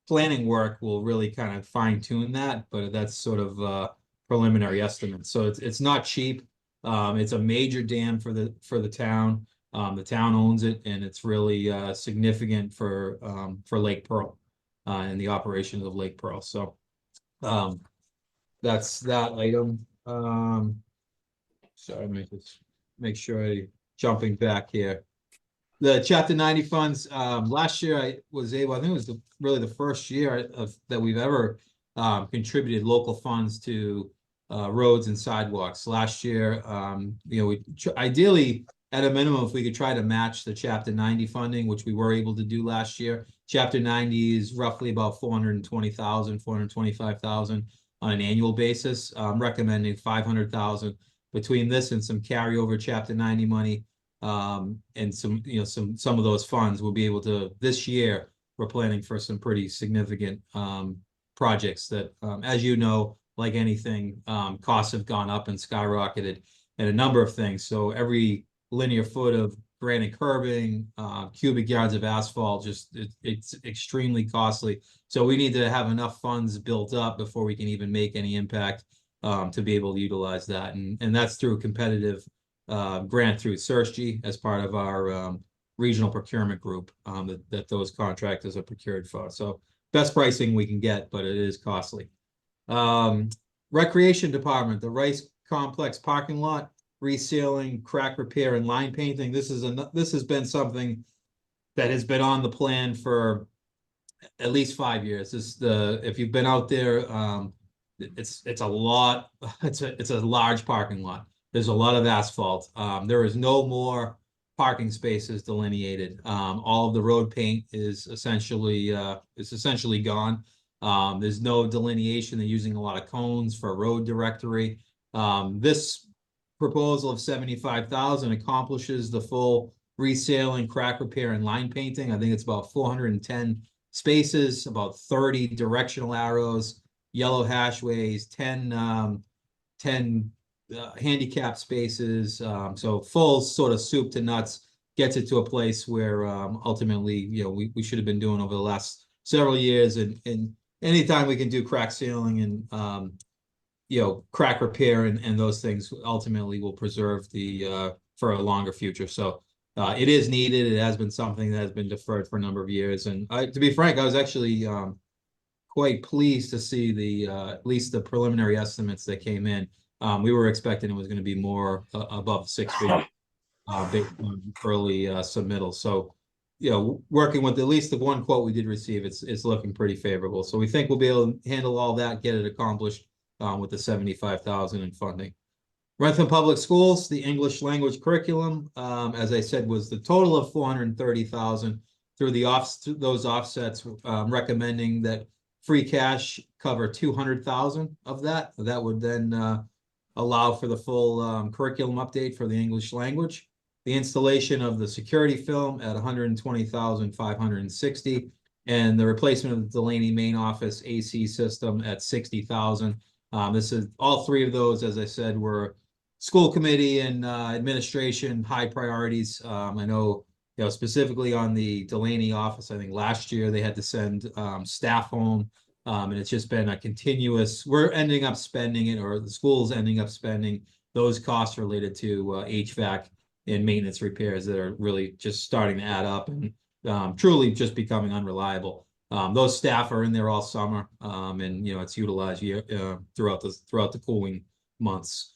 planning work will really kind of fine tune that, but that's sort of preliminary estimate. So it's not cheap. It's a major dam for the town. The town owns it, and it's really significant for Lake Pearl and the operations of Lake Pearl. So that's that item. Sorry, make sure I jumping back here. The Chapter 90 funds, last year I was able, I think it was really the first year that we've ever contributed local funds to roads and sidewalks. Last year, we ideally, at a minimum, if we could try to match the Chapter 90 funding, which we were able to do last year. Chapter 90 is roughly about 420,000, 425,000 on an annual basis. I'm recommending 500,000 between this and some carryover Chapter 90 money, and some of those funds we'll be able to, this year, we're planning for some pretty significant projects that, as you know, like anything, costs have gone up and skyrocketed and a number of things. So every linear foot of granite curbing, cubic yards of asphalt, it's extremely costly. So we need to have enough funds built up before we can even make any impact to be able to utilize that. And that's through a competitive grant through SERSG as part of our regional procurement group that those contractors are procured for. So best pricing we can get, but it is costly. Recreation Department, the Rice Complex parking lot, resealing, crack repair, and line painting. This has been something that has been on the plan for at least 5 years. If you've been out there, it's a lot. It's a large parking lot. There's a lot of asphalt. There is no more parking spaces delineated. All of the road paint is essentially gone. There's no delineation. They're using a lot of cones for road directory. This proposal of 75,000 accomplishes the full resealing, crack repair, and line painting. I think it's about 410 spaces, about 30 directional arrows, yellow hashways, 10 handicap spaces. So full sort of soup to nuts, gets it to a place where ultimately, we should have been doing over the last several years. And anytime we can do crack sealing and crack repair and those things ultimately will preserve for a longer future. So it is needed. It has been something that has been deferred for a number of years. And to be frank, I was actually quite pleased to see at least the preliminary estimates that came in. We were expecting it was going to be more above 6 figures based on early submittal. So, working with at least the one quote we did receive, it's looking pretty favorable. So we think we'll be able to handle all that, get it accomplished with the 75,000 in funding. Wrentham Public Schools, the English language curriculum, as I said, was the total of 430,000. through those offsets, recommending that free cash cover 200,000 of that. That would then allow for the full curriculum update for the English language, the installation of the security film at 120,560, and the replacement of the Delaney main office AC system at 60,000. This is all three of those, as I said, were school committee and administration high priorities. I know, specifically on the Delaney office, I think last year they had to send staff home. And it's just been a continuous, we're ending up spending it, or the school's ending up spending those costs related to HVAC and maintenance repairs that are really just starting to add up and truly just becoming unreliable. Those staff are in there all summer, and it's utilized throughout the cooling months.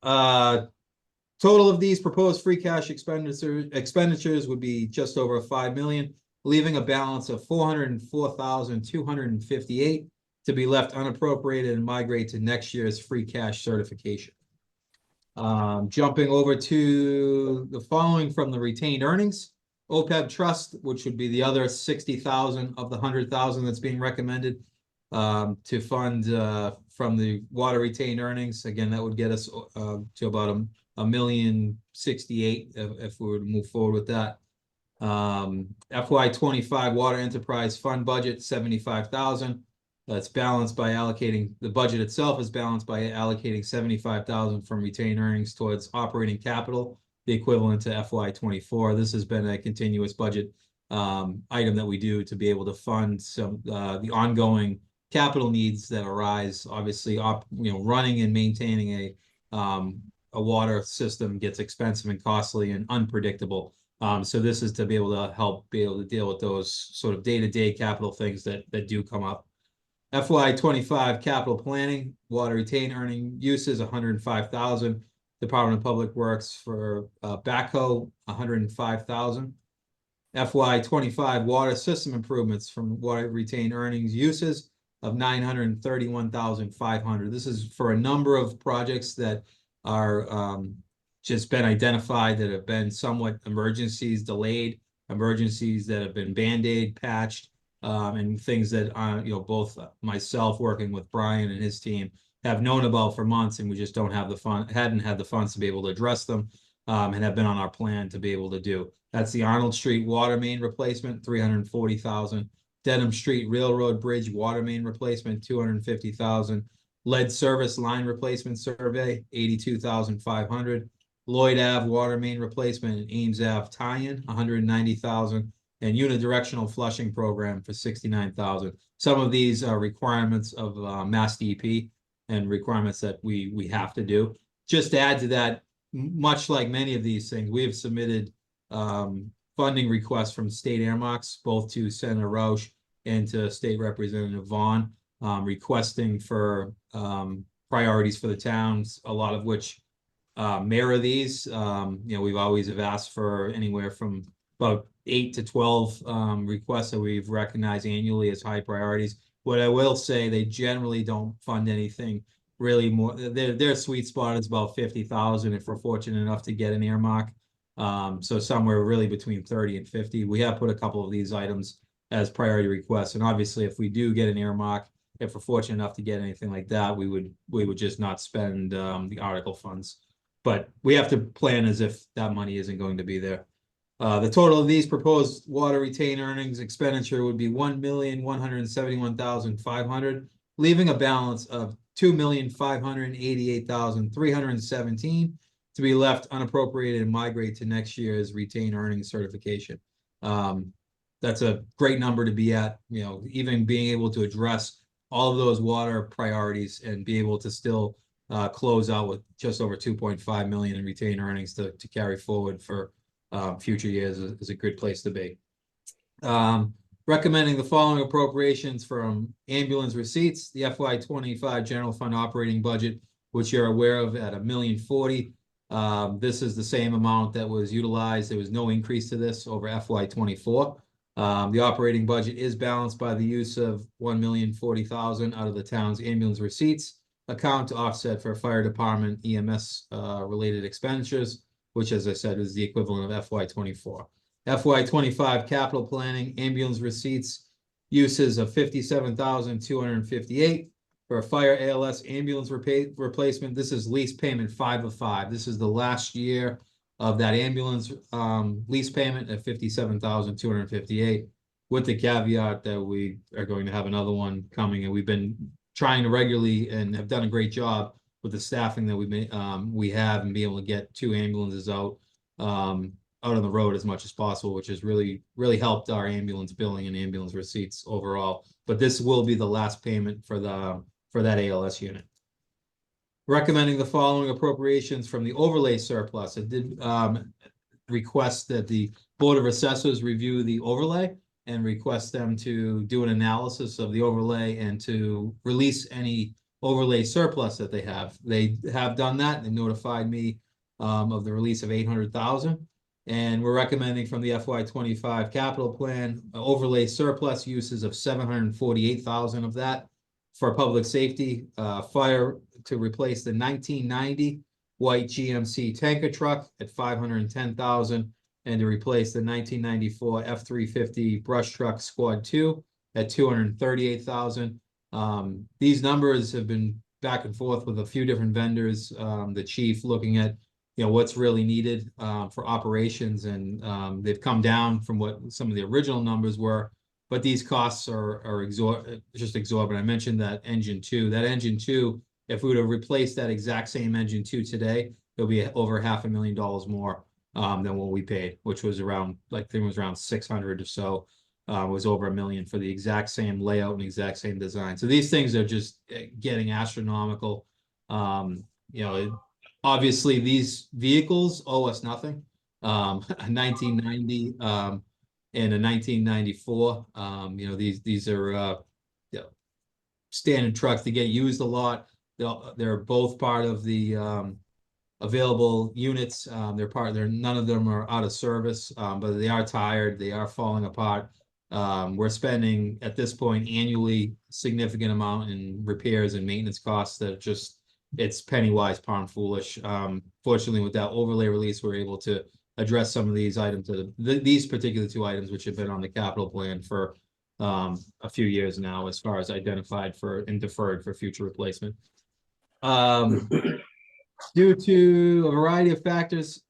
Total of these proposed free cash expenditures would be just over 5 million, leaving a balance of 404,258 to be left unappropriated and migrate to next year's free cash certification. Jumping over to the following from the retained earnings, OPEB trust, which would be the other 60,000 of the 100,000 that's being recommended to fund from the water retained earnings. Again, that would get us to about $1,068,000 if we were to move forward with that. FY25 water enterprise fund budget 75,000. That's balanced by allocating, the budget itself is balanced by allocating 75,000 from retained earnings towards operating capital, the equivalent to FY24. This has been a continuous budget item that we do to be able to fund some the ongoing capital needs that arise. Obviously, running and maintaining a water system gets expensive and costly and unpredictable. So this is to be able to help deal with those sort of day-to-day capital things that do come up. FY25 capital planning, water retained earning uses 105,000. Department of Public Works for backhoe 105,000. FY25 water system improvements from water retained earnings uses of 931,500. This is for a number of projects that are just been identified that have been somewhat emergencies delayed, emergencies that have been Band-Aid patched, and things that both myself working with Brian and his team have known about for months, and we just don't have the hadn't had the funds to be able to address them, and have been on our plan to be able to do. That's the Arnold Street water main replacement, 340,000. Dedham Street Railroad Bridge water main replacement, 250,000. Lead service line replacement survey, 82,500. Lloyd Ave water main replacement and Ames Ave tie-in, 190,000. And unidirectional flushing program for 69,000. Some of these are requirements of Mass DEP and requirements that we have to do. Just to add to that, much like many of these things, we have submitted funding requests from state earmarks, both to Senator Roush and to State Representative Vaughn, requesting for priorities for the towns, a lot of which mirror these. We've always have asked for anywhere from about 8 to 12 requests that we've recognized annually as high priorities. What I will say, they generally don't fund anything really more. Their sweet spot is about 50,000 if we're fortunate enough to get an earmark. So somewhere really between 30 and 50. We have put a couple of these items as priority requests, and obviously, if we do get an earmark, if we're fortunate enough to get anything like that, we would just not spend the article funds. But we have to plan as if that money isn't going to be there. The total of these proposed water retained earnings expenditure would be 1,171,500, leaving a balance of 2,588,317 to be left unappropriated and migrate to next year's retained earnings certification. That's a great number to be at, even being able to address all of those water priorities and be able to still close out with just over 2.5 million in retained earnings to carry forward for future years is a good place to be. Recommending the following appropriations from ambulance receipts, the FY25 general fund operating budget, which you're aware of at $1,040,000. This is the same amount that was utilized. There was no increase to this over FY24. The operating budget is balanced by the use of $1,040,000 out of the town's ambulance receipts account to offset for fire department EMS related expenditures, which, as I said, is the equivalent of FY24. FY25 capital planning ambulance receipts uses of 57,258 for a fire ALS ambulance replacement. This is lease payment 5 of 5. This is the last year of that ambulance lease payment at 57,258, with the caveat that we are going to have another one coming, and we've been trying to regularly and have done a great job with the staffing that we have, and be able to get 2 ambulances out on the road as much as possible, which has really helped our ambulance billing and ambulance receipts overall. But this will be the last payment for that ALS unit. Recommending the following appropriations from the overlay surplus. It did request that the Board of Assessors review the overlay and request them to do an analysis of the overlay and to release any overlay surplus that they have. They have done that and notified me of the release of 800,000. And we're recommending from the FY25 capital plan overlay surplus uses of 748,000 of that for public safety, fire to replace the 1990 white GMC tanker truck at 510,000, and to replace the 1994 F-350 brush truck squad 2 at 238,000. These numbers have been back and forth with a few different vendors. The chief looking at what's really needed for operations, and they've come down from what some of the original numbers were, but these costs are just exorbitant. I mentioned that engine 2. That engine 2, if we were to replace that exact same engine 2 today, it'll be over $500,000 more than what we paid, which was around, I think it was around 600 or so. It was over $1 million for the exact same layout and exact same design. So these things are just getting astronomical. Obviously, these vehicles owe us nothing. A 1990 and a 1994. These are standard trucks. They get used a lot. They're both part of the available units. None of them are out of service, but they are tired. They are falling apart. We're spending at this point annually significant amount in repairs and maintenance costs that it's penny wise, pound foolish. Fortunately, with that overlay release, we're able to address some of these items, these particular 2 items, which have been on the capital plan for a few years now, as far as identified for and deferred for future replacement. Due to a variety of factors,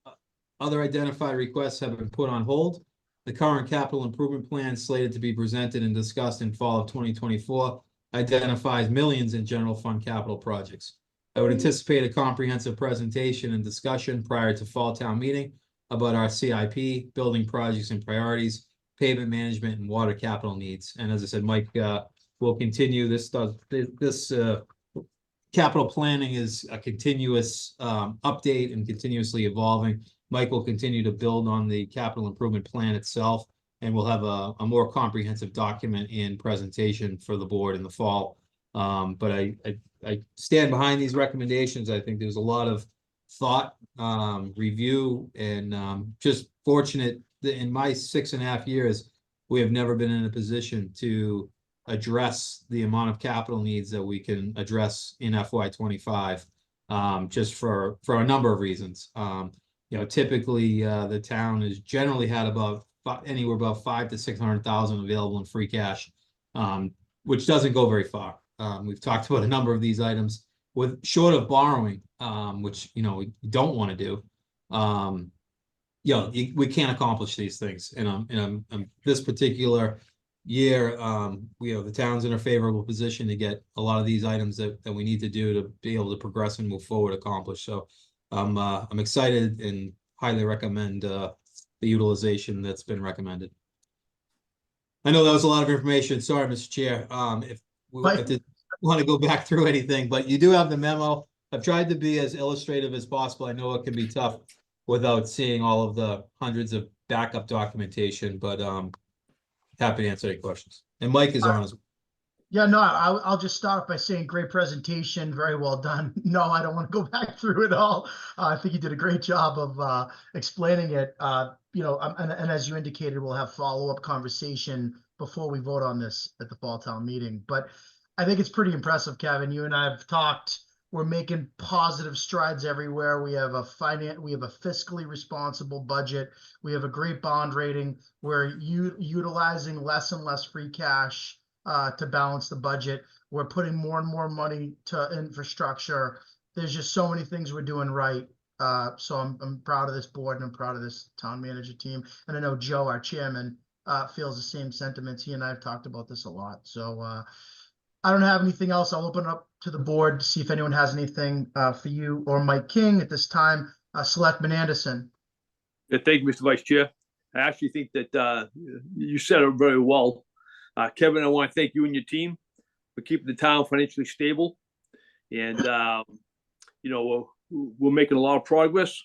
other identified requests have been put on hold. The current capital improvement plan slated to be presented and discussed in fall of 2024 identifies millions in general fund capital projects. I would anticipate a comprehensive presentation and discussion prior to fall town meeting about our CIP, building projects and priorities, pavement management, and water capital needs. And as I said, Mike will continue this. Capital planning is a continuous update and continuously evolving. Mike will continue to build on the capital improvement plan itself, and we'll have a more comprehensive document and presentation for the board in the fall. But I stand behind these recommendations. I think there's a lot of thought, review, and just fortunate that in my 6.5 years, we have never been in a position to address the amount of capital needs that we can address in FY25, just for a number of reasons. Typically the town has generally had anywhere about 500,000 to 600,000 available in free cash, which doesn't go very far. We've talked about a number of these items short of borrowing, which we don't want to do. We can't accomplish these things. And this particular year, the town's in a favorable position to get a lot of these items that we need to do to be able to progress and move forward, accomplish. So I'm excited and highly recommend the utilization that's been recommended. I know that was a lot of information. Sorry, Mr. Chair. If I did want to go back through anything, but you do have the memo. I've tried to be as illustrative as possible. I know it can be tough without seeing all of the hundreds of backup documentation, but happy to answer any questions. And Mike is on as well. Yeah, no, I'll just start by saying great presentation, very well done. No, I don't want to go back through it all. I think you did a great job of explaining it. And as you indicated, we'll have follow-up conversation before we vote on this at the fall town meeting. But I think it's pretty impressive, Kevin. You and I have talked We're making positive strides everywhere. We have a fiscally responsible budget. We have a great bond rating. We're utilizing less and less free cash to balance the budget. We're putting more and more money to infrastructure. There's just so many things we're doing right. So I'm proud of this board and I'm proud of this town manager team. And I know Joe, our chairman, feels the same sentiments. He and I have talked about this a lot. So I don't have anything else. I'll open up to the board to see if anyone has anything for you or Mike King at this time. Selectman Anderson. Yeah, thank you, Mr. Vice Chair. I actually think that you said it very well. Kevin, I want to thank you and your team for keeping the town financially stable. And, we're making a lot of progress.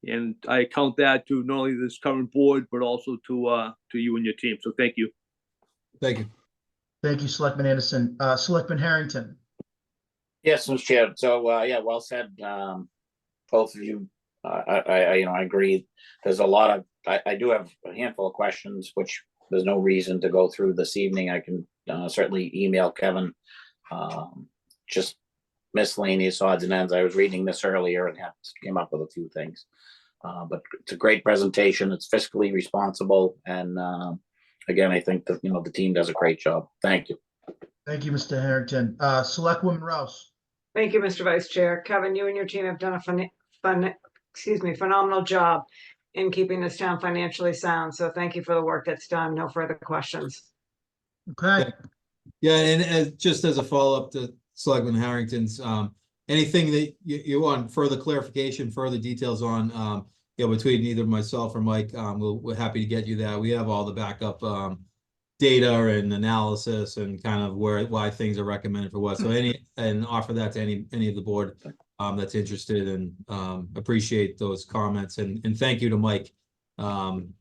And I count that to not only this current board, but also to you and your team. So thank you. Thank you. Thank you, Selectman Anderson. Selectman Harrington. Yes, Mr. Chair. So, yeah, well said. Both of you, I agree. There's a lot of, I do have a handful of questions, which there's no reason to go through this evening. I can certainly email Kevin. Just miscellaneous odds and ends. I was reading this earlier and came up with a few things. But it's a great presentation. It's fiscally responsible. And again, I think that, the team does a great job. Thank you. Thank you, Mr. Harrington. Selectwoman Rouse. Thank you, Mr. Vice Chair. Kevin, you and your team have done a phenomenal job in keeping this town financially sound. So thank you for the work that's done. No further questions. Okay. Yeah, and just as a follow-up to Selectman Harrington's, anything that you want further clarification, further details on, between either myself or Mike, we're happy to get you that. We have all the backup data and analysis and kind of why things are recommended for what. So and offer that to any of the board that's interested, and appreciate those comments, and thank you to Mike.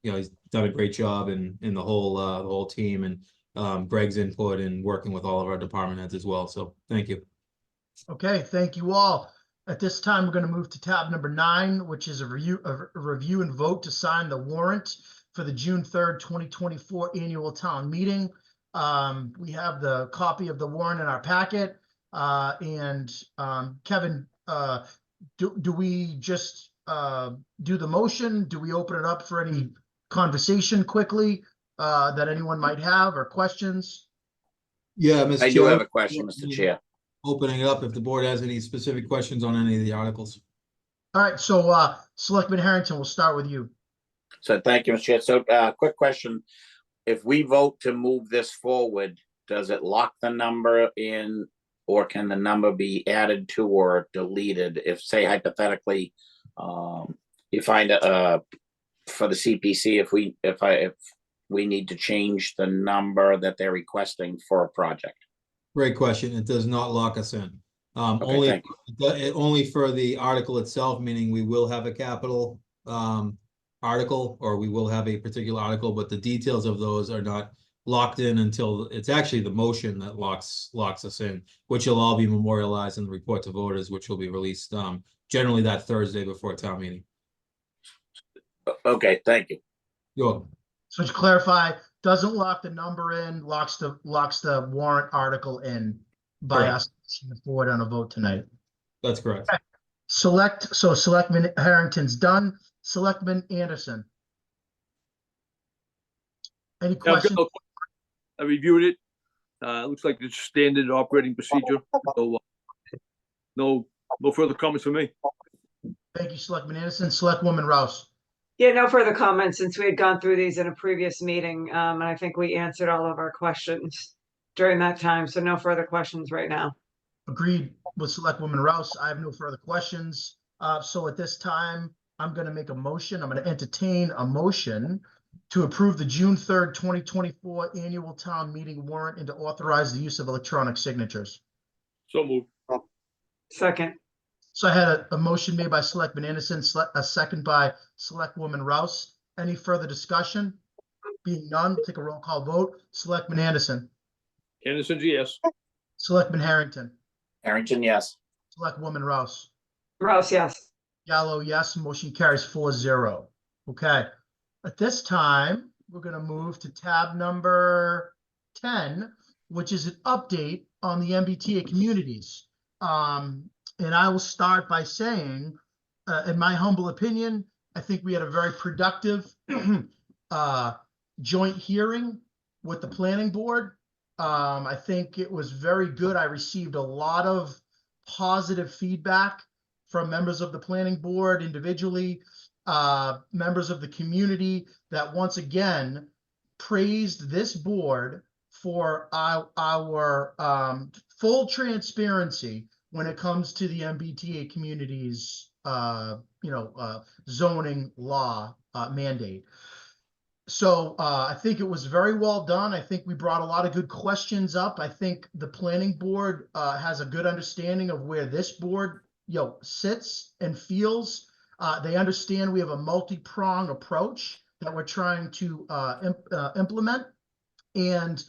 He's done a great job in the whole team, and Greg's input and working with all of our department heads as well. So thank you. Okay, thank you all. At this time, we're going to move to tab number 9, which is a review and vote to sign the warrant for the June 3rd, 2024 annual town meeting. We have the copy of the warrant in our packet. Kevin, do we just do the motion? Do we open it up for any conversation quickly that anyone might have, or questions? Yeah, Mr. I do Chair, have a question, Mr. Chair. opening it up if the board has any specific questions on any of the articles. All right, so Selectman Harrington, we'll start with you. So thank you, Mr. Chair. So quick question. If we vote to move this forward, does it lock the number in, or can the number be added to or deleted? If, say, hypothetically, you find for the CPC, if we need to change the number that they're requesting for a project. Great question. It does not lock us in. Okay, Only for the article itself, meaning we will have a capital article, or we will have a particular article, but the details of those are not locked in until it's actually the motion that locks us in, which will all be memorialized in the report to voters, which will be released generally that Thursday before town meeting. Okay, thank you. You're welcome. So to clarify, doesn't lock the number in, locks the warrant article in by Correct. us pushing forward on a vote tonight. That's correct. Okay. Selectman Harrington's done. Selectman Anderson. Any questions? I reviewed it. It looks like it's standard operating procedure. So, no further comments from me. Thank you, Selectman Anderson. Selectwoman Rouse. Yeah, no further comments, since we had gone through these in a previous meeting. And I think we answered all of our questions during that time. So no further questions right now. Agreed with Selectwoman Rouse. I have no further questions. So at this time, I'm going to make a motion. I'm going to entertain a motion to approve the June 3rd, 2024 annual town meeting warrant and to authorize the use of electronic signatures. So moved. Second. So I had a motion made by Selectman Anderson, a second by Selectwoman Rouse. Any further discussion? Being none, take a roll call vote. Selectman Anderson. Anderson, yes. Selectman Harrington. Harrington, yes. Selectwoman Rouse. Rouse, yes. Gallo, yes. Motion carries 4-0. Okay. At this time, we're going to move to tab number 10, which is an update on the MBTA communities. And I will start by saying, in my humble opinion, I think we had a very productive joint hearing with the planning board. I think it was very good. I received a lot of positive feedback from members of the planning board individually, members of the community that once again praised this board for our full transparency when it comes to the MBTA community's zoning law mandate. So I think it was very well done. I think we brought a lot of good questions up. I think the planning board has a good understanding of where this board sits and feels. They understand we have a multi-pronged approach that we're trying to implement. And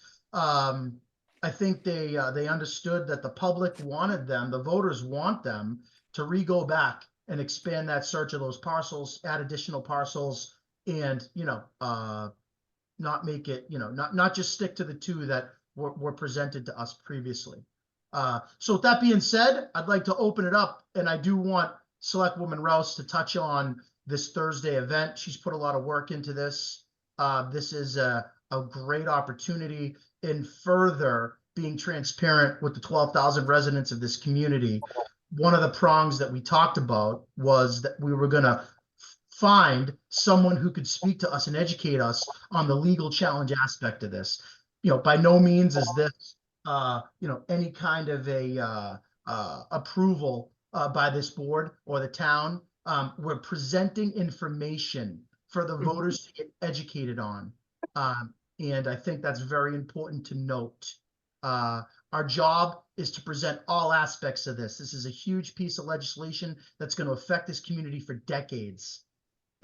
I think they understood that the public wanted them, the voters want them to go back and expand that search of those parcels, add additional parcels, and not make it, not just stick to the two that were presented to us previously. So with that being said, I'd like to open it up, and I do want Selectwoman Rouse to touch on this Thursday event. She's put a lot of work into this. This is a great opportunity in further being transparent with the 12,000 residents of this community. One of the prongs that we talked about was that we were going to find someone who could speak to us and educate us on the legal challenge aspect of this. By no means is this, any kind of a approval by this board or the town. We're presenting information for the voters to get educated on. And I think that's very important to note. Our job is to present all aspects of this. This is a huge piece of legislation that's going to affect this community for decades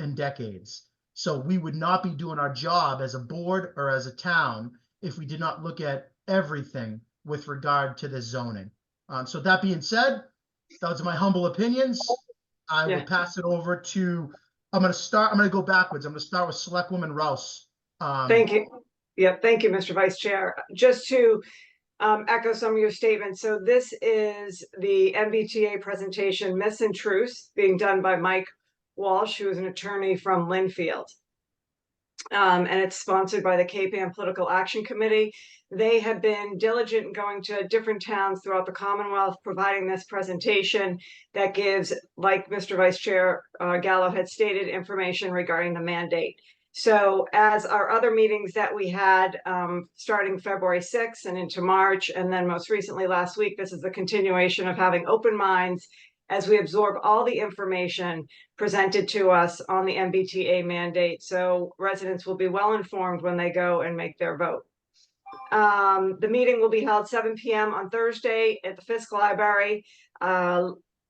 and decades. So we would not be doing our job as a board or as a town if we did not look at everything with regard to this zoning. So that being said, those are my humble opinions. I will pass it over to, I'm going to go backwards. I'm going to start with Selectwoman Rouse. Thank you. Yeah, thank you, Mr. Vice Chair. Just to echo some of your statements. So this is the MBTA presentation, Myths and Truths, being done by Mike Walsh, who is an attorney from Linfield. And it's sponsored by the Cape Ann Political Action Committee. They have been diligent in going to different towns throughout the Commonwealth, providing this presentation that gives, like Mr. Vice Chair Gallo had stated, information regarding the mandate. So as our other meetings that we had starting February 6th and into March, and then most recently last week, this is the continuation of having open minds as we absorb all the information presented to us on the MBTA mandate. So residents will be well informed when they go and make their vote. The meeting will be held 7 p.m. on Thursday at the Fisk Library.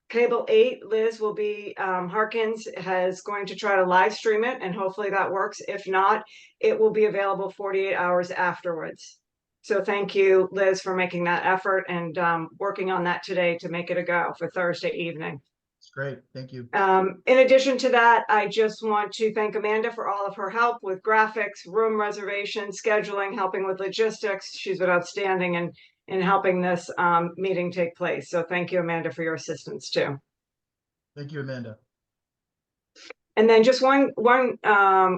Cable 8, Liz will be, Harkins is going to try to live stream it, and hopefully that works. If not, it will be available 48 hours afterwards. So thank you, Liz, for making that effort and working on that today to make it a go for Thursday evening. It's great. Thank you. In addition to that, I just want to thank Amanda for all of her help with graphics, room reservation, scheduling, helping with logistics. She's been outstanding in helping this meeting take place. So thank you, Amanda, for your assistance too. Thank you, Amanda. And then just one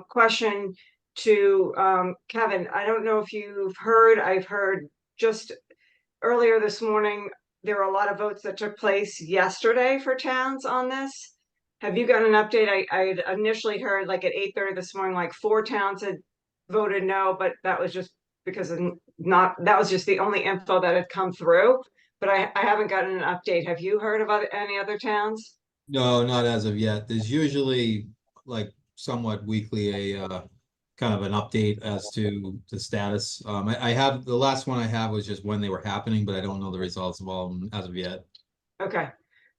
question to Kevin. I don't know if you've heard, I've heard just earlier this morning, there were a lot of votes that took place yesterday for towns on this. Have you got an update? I initially heard like at 8:30 this morning, like 4 towns had voted no, but that was just because that was just the only info that had come through. But I haven't gotten an update. Have you heard about any other towns? No, not as of yet. There's usually like somewhat weekly a kind of an update as to the status. I have the last one I have was just when they were happening, but I don't know the results of all of them as of yet. Okay.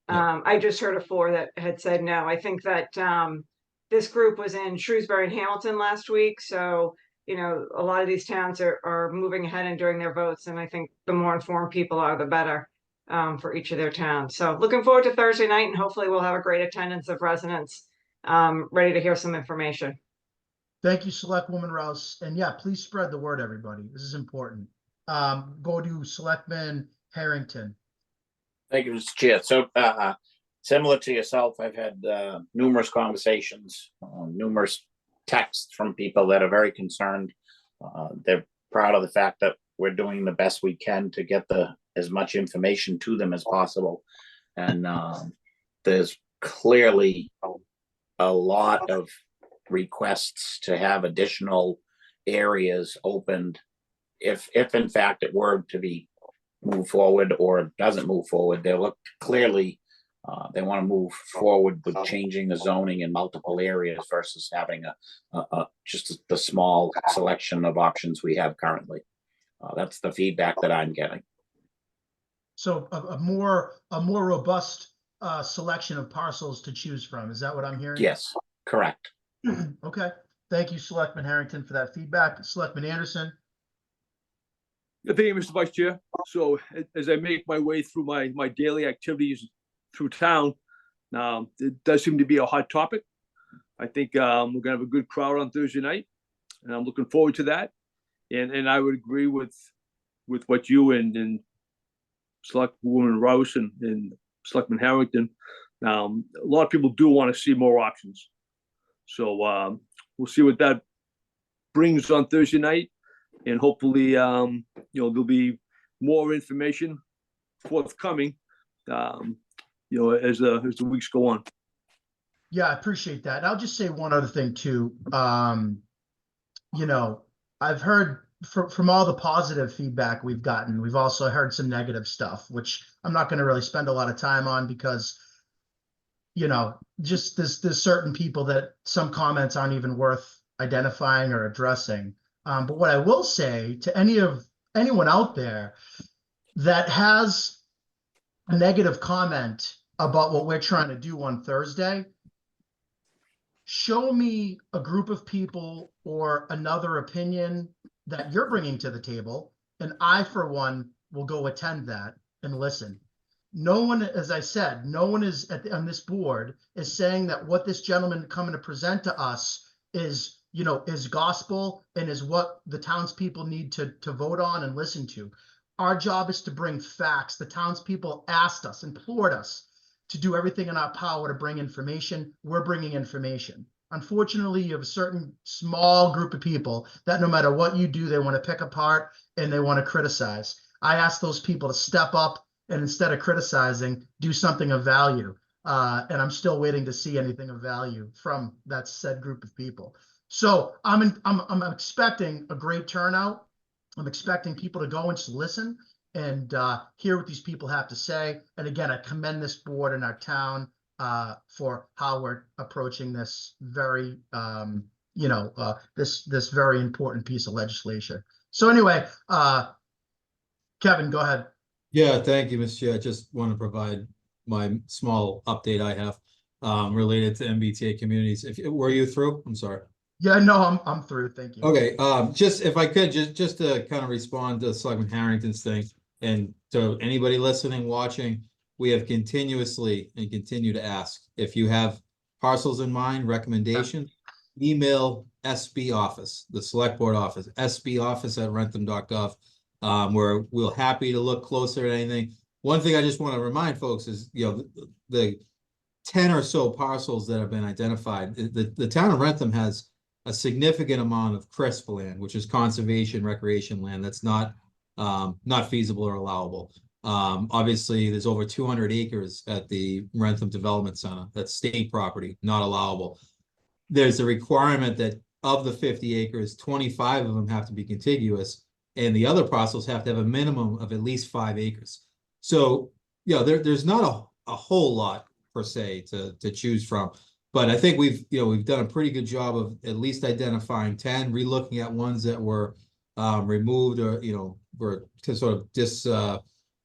Yeah. I just heard of 4 that had said no. I think that this group was in Shrewsbury and Hamilton last week. So, a lot of these towns are moving ahead and doing their votes. And I think the more informed people are, the better for each of their towns. So looking forward to Thursday night, and hopefully we'll have a great attendance of residents ready to hear some information. Thank you, Selectwoman Rouse. And yeah, please spread the word, everybody. This is important. Go to Selectman Harrington. Thank you, Mr. Chair. So, similar to yourself, I've had numerous conversations, numerous texts from people that are very concerned. They're proud of the fact that we're doing the best we can to get as much information to them as possible. And there's clearly a lot of requests to have additional areas opened if in fact it were to be moved forward or doesn't move forward. They look clearly they want to move forward with changing the zoning in multiple areas versus having just the small selection of options we have currently. That's the feedback that I'm getting. So a more robust selection of parcels to choose from. Is that what I'm hearing? Yes, correct. Okay. Thank you, Selectman Harrington, for that feedback. Selectman Anderson. Thank you, Mr. Vice Chair. So as I make my way through my daily activities through town, it does seem to be a hot topic. I think we're gonna have a good crowd on Thursday night, and I'm looking forward to that. And I would agree with what you and Selectwoman Rouse and Selectman Harrington. A lot of people do want to see more options. So we'll see what that brings on Thursday night, and hopefully there'll be more information forthcoming as the weeks go on. Yeah, I appreciate that. I'll just say one other thing too. I've heard from all the positive feedback we've gotten, we've also heard some negative stuff, which I'm not going to really spend a lot of time on because, just there's certain people that some comments aren't even worth identifying or addressing. But what I will say to anyone out there that has a negative comment about what we're trying to do on Thursday, show me a group of people or another opinion that you're bringing to the table, and I, for one, will go attend that and listen. No one, as I said, no one is on this board is saying that what this gentleman coming to present to us is gospel and is what the townspeople need to vote on and listen to. Our job is to bring facts. The townspeople asked us, implored us to do everything in our power to bring information. We're bringing information. Unfortunately, you have a certain small group of people that no matter what you do, they want to pick apart and they want to criticize. I ask those people to step up and instead of criticizing, do something of value. And I'm still waiting to see anything of value from that said group of people. So I'm expecting a great turnout. I'm expecting people to go and just listen and hear what these people have to say. And again, I commend this board and our town for how we're approaching this very, this very important piece of legislation. So anyway, Kevin, go ahead. Yeah, thank you, Mr. Chair. I just want to provide my small update I have related to MBTA communities. Were you through? I'm sorry. Yeah, no, I'm through. Thank you. Okay, just if I could, just to kind of respond to Selectman Harrington's thing, and to anybody listening, watching, we have continuously and continue to ask if you have parcels in mind, recommendations, email SB office, the select board office, sboffice@wrentham.gov. We're happy to look closer at anything. One thing I just want to remind folks is, the 10 or so parcels that have been identified, the town of Wrentham has a significant amount of CRISP land, which is conservation recreation land that's not feasible or allowable. Obviously, there's over 200 acres at the Wrentham Development Center. That's state property, not allowable. There's a requirement that of the 50 acres, 25 of them have to be contiguous, and the other parcels have to have a minimum of at least 5 acres. So, there's not a whole lot per se to choose from. But I think we've done a pretty good job of at least identifying 10, relooking at ones that were removed or were sort of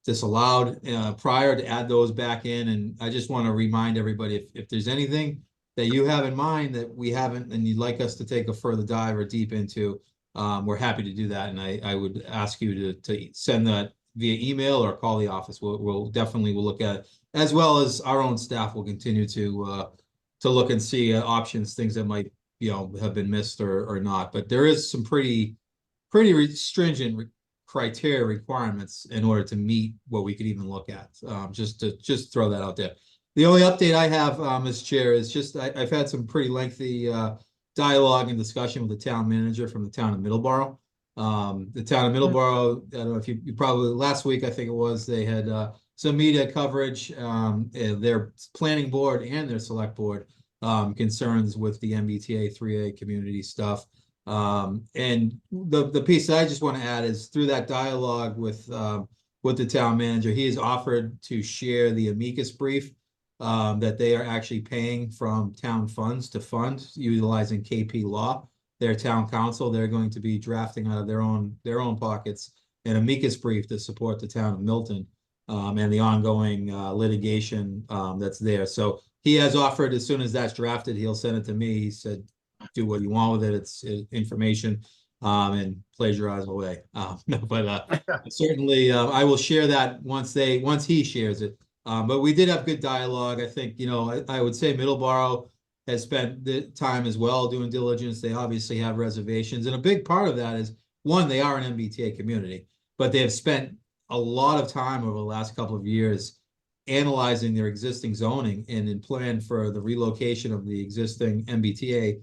disallowed prior, to add those back in. And I just want to remind everybody, if there's anything that you have in mind that we haven't and you'd like us to take a further dive or deep into, we're happy to do that. And I would ask you to send that via email or call the office. We'll definitely look at it, as well as our own staff will continue to look and see options, things that might have been missed or not. But there is some pretty stringent criteria requirements in order to meet what we could even look at. Just throw that out there. The only update I have, Mr. Chair, is just I've had some pretty lengthy dialogue and discussion with the town manager from the town of Middleborough. The town of Middleborough, I don't know if you probably last week, I think it was, they had some media coverage, their planning board and their select board concerns with the MBTA 3A community stuff. And the piece that I just want to add is through that dialogue with the town manager, he has offered to share the amicus brief that they are actually paying from town funds to fund utilizing KP Law, their town council. They're going to be drafting out of their own pockets an amicus brief to support the town of Milton and the ongoing litigation that's there. So he has offered, as soon as that's drafted, he'll send it to me. He said, do what you want with it. It's information and plagiarize away. But certainly I will share that once he shares it. But we did have good dialogue. I think, I would say Middleborough has spent the time as well doing diligence. They obviously have reservations. And a big part of that is, one, they are an MBTA community, but they have spent a lot of time over the last couple of years analyzing their existing zoning and in plan for the relocation of the existing MBTA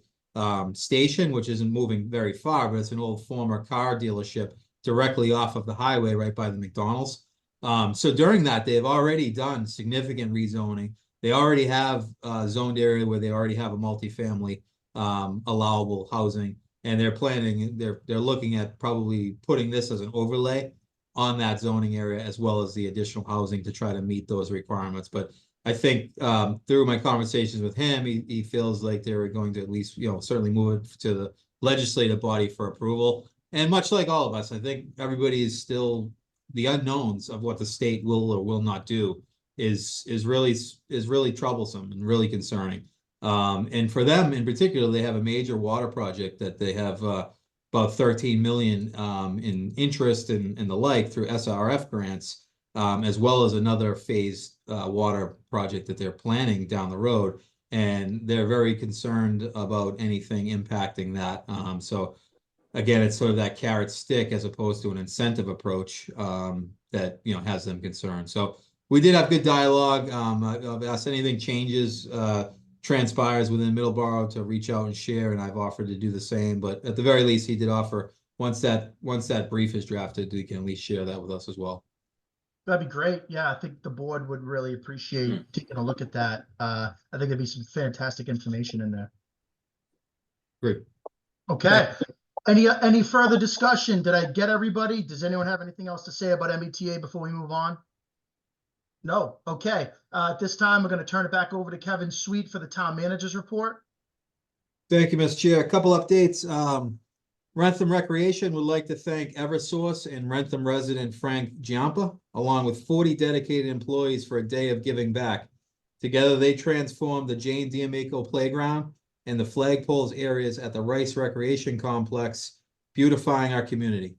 station, which isn't moving very far, but it's an old former car dealership directly off of the highway right by the McDonald's. So during that, they've already done significant rezoning. They already have a zoned area where they already have a multifamily allowable housing, and they're looking at probably putting this as an overlay on that zoning area as well as the additional housing to try to meet those requirements. But I think through my conversations with him, he feels like they're going to at least, certainly move it to the legislative body for approval. And much like all of us, I think everybody is still, the unknowns of what the state will or will not do is really troublesome and really concerning. And for them in particular, they have a major water project that they have about 13 million in interest and the like through SRF grants, as well as another phased water project that they're planning down the road. And they're very concerned about anything impacting that. So again, it's sort of that carrot stick as opposed to an incentive approach that has them concerned. So we did have good dialogue. I've asked anything changes, transpires within Middleborough to reach out and share, and I've offered to do the same. But at the very least, he did offer once that brief is drafted, he can at least share that with us as well. That'd be great. Yeah, I think the board would really appreciate taking a look at that. I think there'd be some fantastic information in there. Great. Okay. Any further discussion? Did I get everybody? Does anyone have anything else to say about MBTA before we move on? No. Okay. At this time, we're going to turn it back over to Kevin Sweet for the town manager's report. Thank you, Mr. Chair. A couple updates. Wrentham Recreation would like to thank Eversource and Wrentham resident Frank Giampa, along with 40 dedicated employees, for a day of giving back. Together, they transformed the Jane D'Amico Playground and the flagpoles areas at the Rice Recreation Complex, beautifying our community.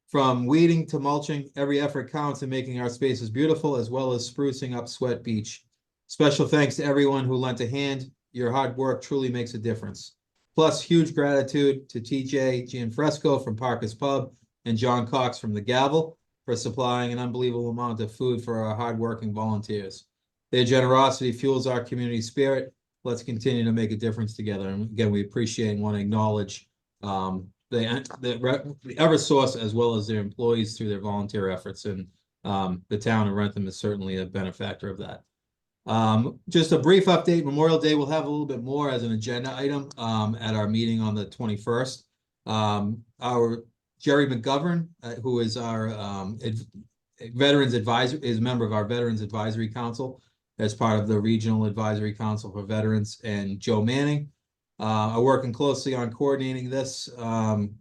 From weeding to mulching, every effort counts in making our spaces beautiful, as well as sprucing up Sweat Beach. Special thanks to everyone who lent a hand. Your hard work truly makes a difference. Plus, huge gratitude to TJ Gianfresco from Parker's Pub and John Cox from The Gavel for supplying an unbelievable amount of food for our hardworking volunteers. Their generosity fuels our community spirit. Let's continue to make a difference together. And again, we appreciate and want to acknowledge the Eversource as well as their employees through their volunteer efforts. And the town of Wrentham is certainly a benefactor of that. Just a brief update. Memorial Day will have a little bit more as an agenda item at our meeting on the 21st. Our Jerry McGovern, who is our Veterans Advisor, is a member of our Veterans Advisory Council as part of the Regional Advisory Council for Veterans, and Joe Manning are working closely on coordinating this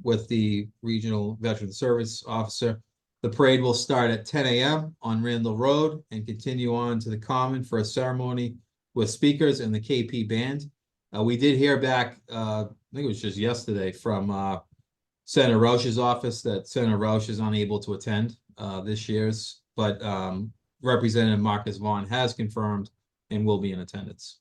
with the Regional Veteran Service Officer. The parade will start at 10 a.m. on Randall Road and continue on to the Common for a ceremony with speakers and the KP Band. We did hear back, I think it was just yesterday, from Senator Roush's office that Senator Roush is unable to attend this year's, but Representative Marcus Vaughn has confirmed and will be in attendance.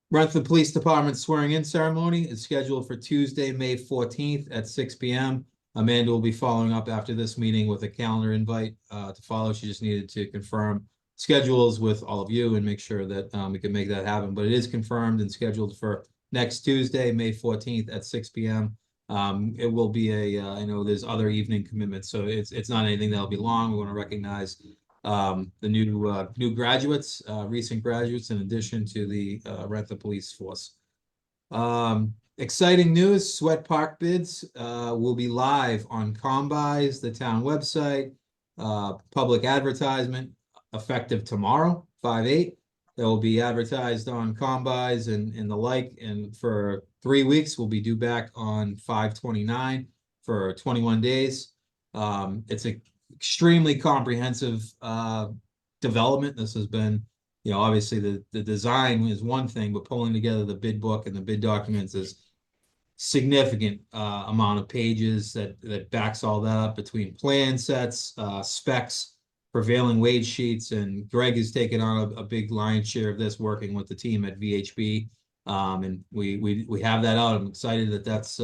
Wrentham Police Department swearing-in ceremony is scheduled for Tuesday, May 14th at 6 p.m. Amanda will be following up after this meeting with a calendar invite to follow. She just needed to confirm schedules with all of you and make sure that we can make that happen. But it is confirmed and scheduled for next Tuesday, May 14th at 6 p.m. It will be I know there's other evening commitments, so it's not anything that'll be long. We want to recognize the new graduates, recent graduates, in addition to the Wrentham Police Force. Exciting news, Sweat Park bids will be live on Combis, the town website, public advertisement effective tomorrow, 5/8. They will be advertised on Combis and the like, and for 3 weeks, we'll be due back on 5/29 for 21 days. It's an extremely comprehensive development. This has been, obviously the design is one thing, but pulling together the bid book and the bid documents is significant amount of pages that backs all that up between plan sets, specs, prevailing wage sheets, and Greg has taken on a big lion's share of this, working with the team at VHB. And we have that out. I'm excited that that's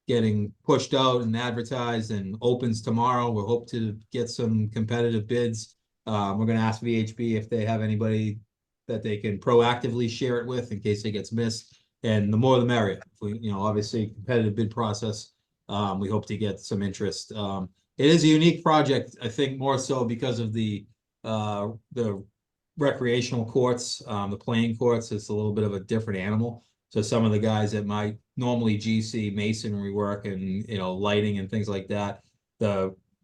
getting pushed out and advertised and opens tomorrow. We hope to get some competitive bids. We're going to ask VHB if they have anybody that they can proactively share it with in case it gets missed. And the more the merrier. Obviously competitive bid process. We hope to get some interest. It is a unique project, I think, more so because of the recreational courts, the playing courts. It's a little bit of a different animal. So some of the guys that might normally GC masonry work and lighting and things like that,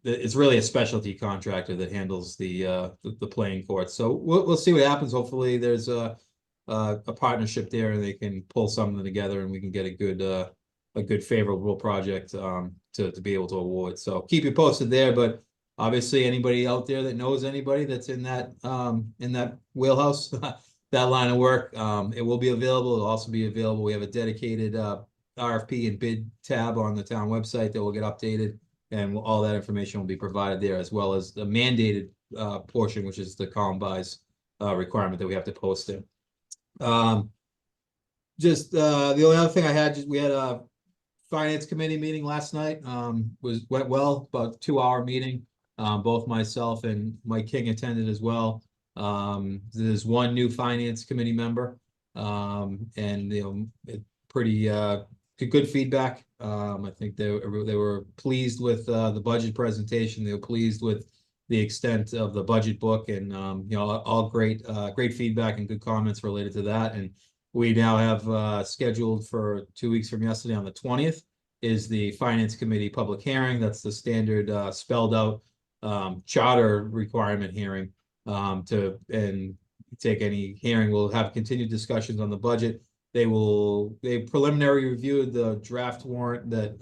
it's really a specialty contractor that handles the playing courts. So we'll see what happens. Hopefully there's a partnership there and they can pull something together and we can get a good favorable project to be able to award. So keep you posted there. But obviously anybody out there that knows anybody that's in that wheelhouse, that line of work, it will be available. It'll also be available. We have a dedicated RFP and bid tab on the town website that will get updated, and all that information will be provided there, as well as the mandated portion, which is the Combis requirement that we have to post there. Just the only other thing I had, we had a finance committee meeting last night. Went well, about 2-hour meeting. Both myself and Mike King attended as well. There's one new finance committee member, and pretty good feedback. I think they were pleased with the budget presentation. They were pleased with the extent of the budget book, and all great feedback and good comments related to that. And we now have scheduled for 2 weeks from yesterday, on the 20th, is the finance committee public hearing. That's the standard spelled out charter requirement hearing to take any hearing. We'll have continued discussions on the budget. They preliminary reviewed the draft warrant that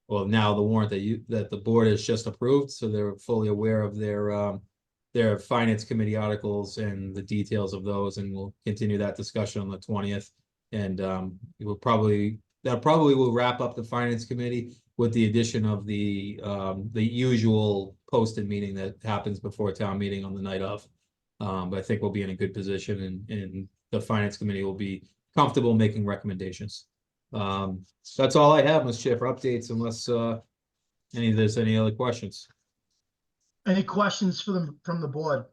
now the warrant that the board has just approved, so they're fully aware of their finance committee articles and the details of those, and we'll continue that discussion on the 20th. And that probably will wrap up the finance committee, with the addition of the usual posted meeting that happens before town meeting on the night of. But I think we'll be in a good position, and the finance committee will be comfortable making recommendations. That's all I have, Mr. Chair, for updates, unless there's any other questions. Any questions from the board?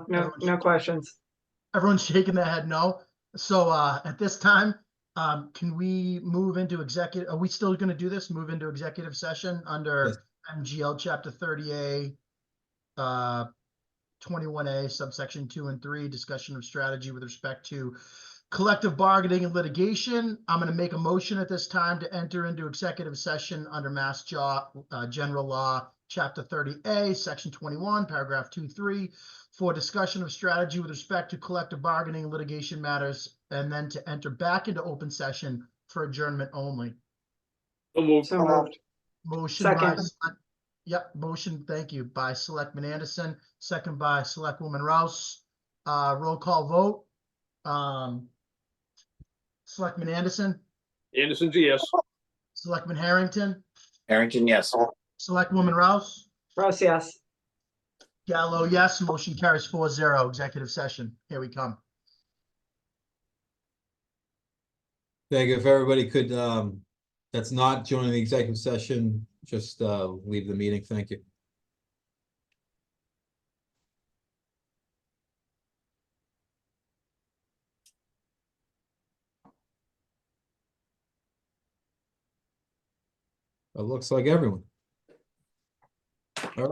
No questions. Everyone's shaking their head no. So at this time, can we move into executive? Are we still going to do this? Move into executive session under MGL Chapter 30A, 21A, subsection 2 and 3, discussion of strategy with respect to collective bargaining and litigation. I'm going to make a motion at this time to enter into executive session under Mass General Law, Chapter 30A, Section 21, Paragraph 2-3, for discussion of strategy with respect to collective bargaining and litigation matters, and then to enter back into open session for adjournment only. So moved. So moved. Motion Second. motion, thank you, by Selectman Anderson, second by Selectwoman Rouse. Roll call vote. Selectman Anderson, Anderson's a yes. Selectman Harrington, Harrington, yes. Selectwoman Rouse, Rouse, yes. Gallo, yes. Motion carries 4-0. Executive session. Here we come. Thank you. If everybody could, that's not joining the executive session, just leave the meeting. Thank you. It looks like everyone. All right.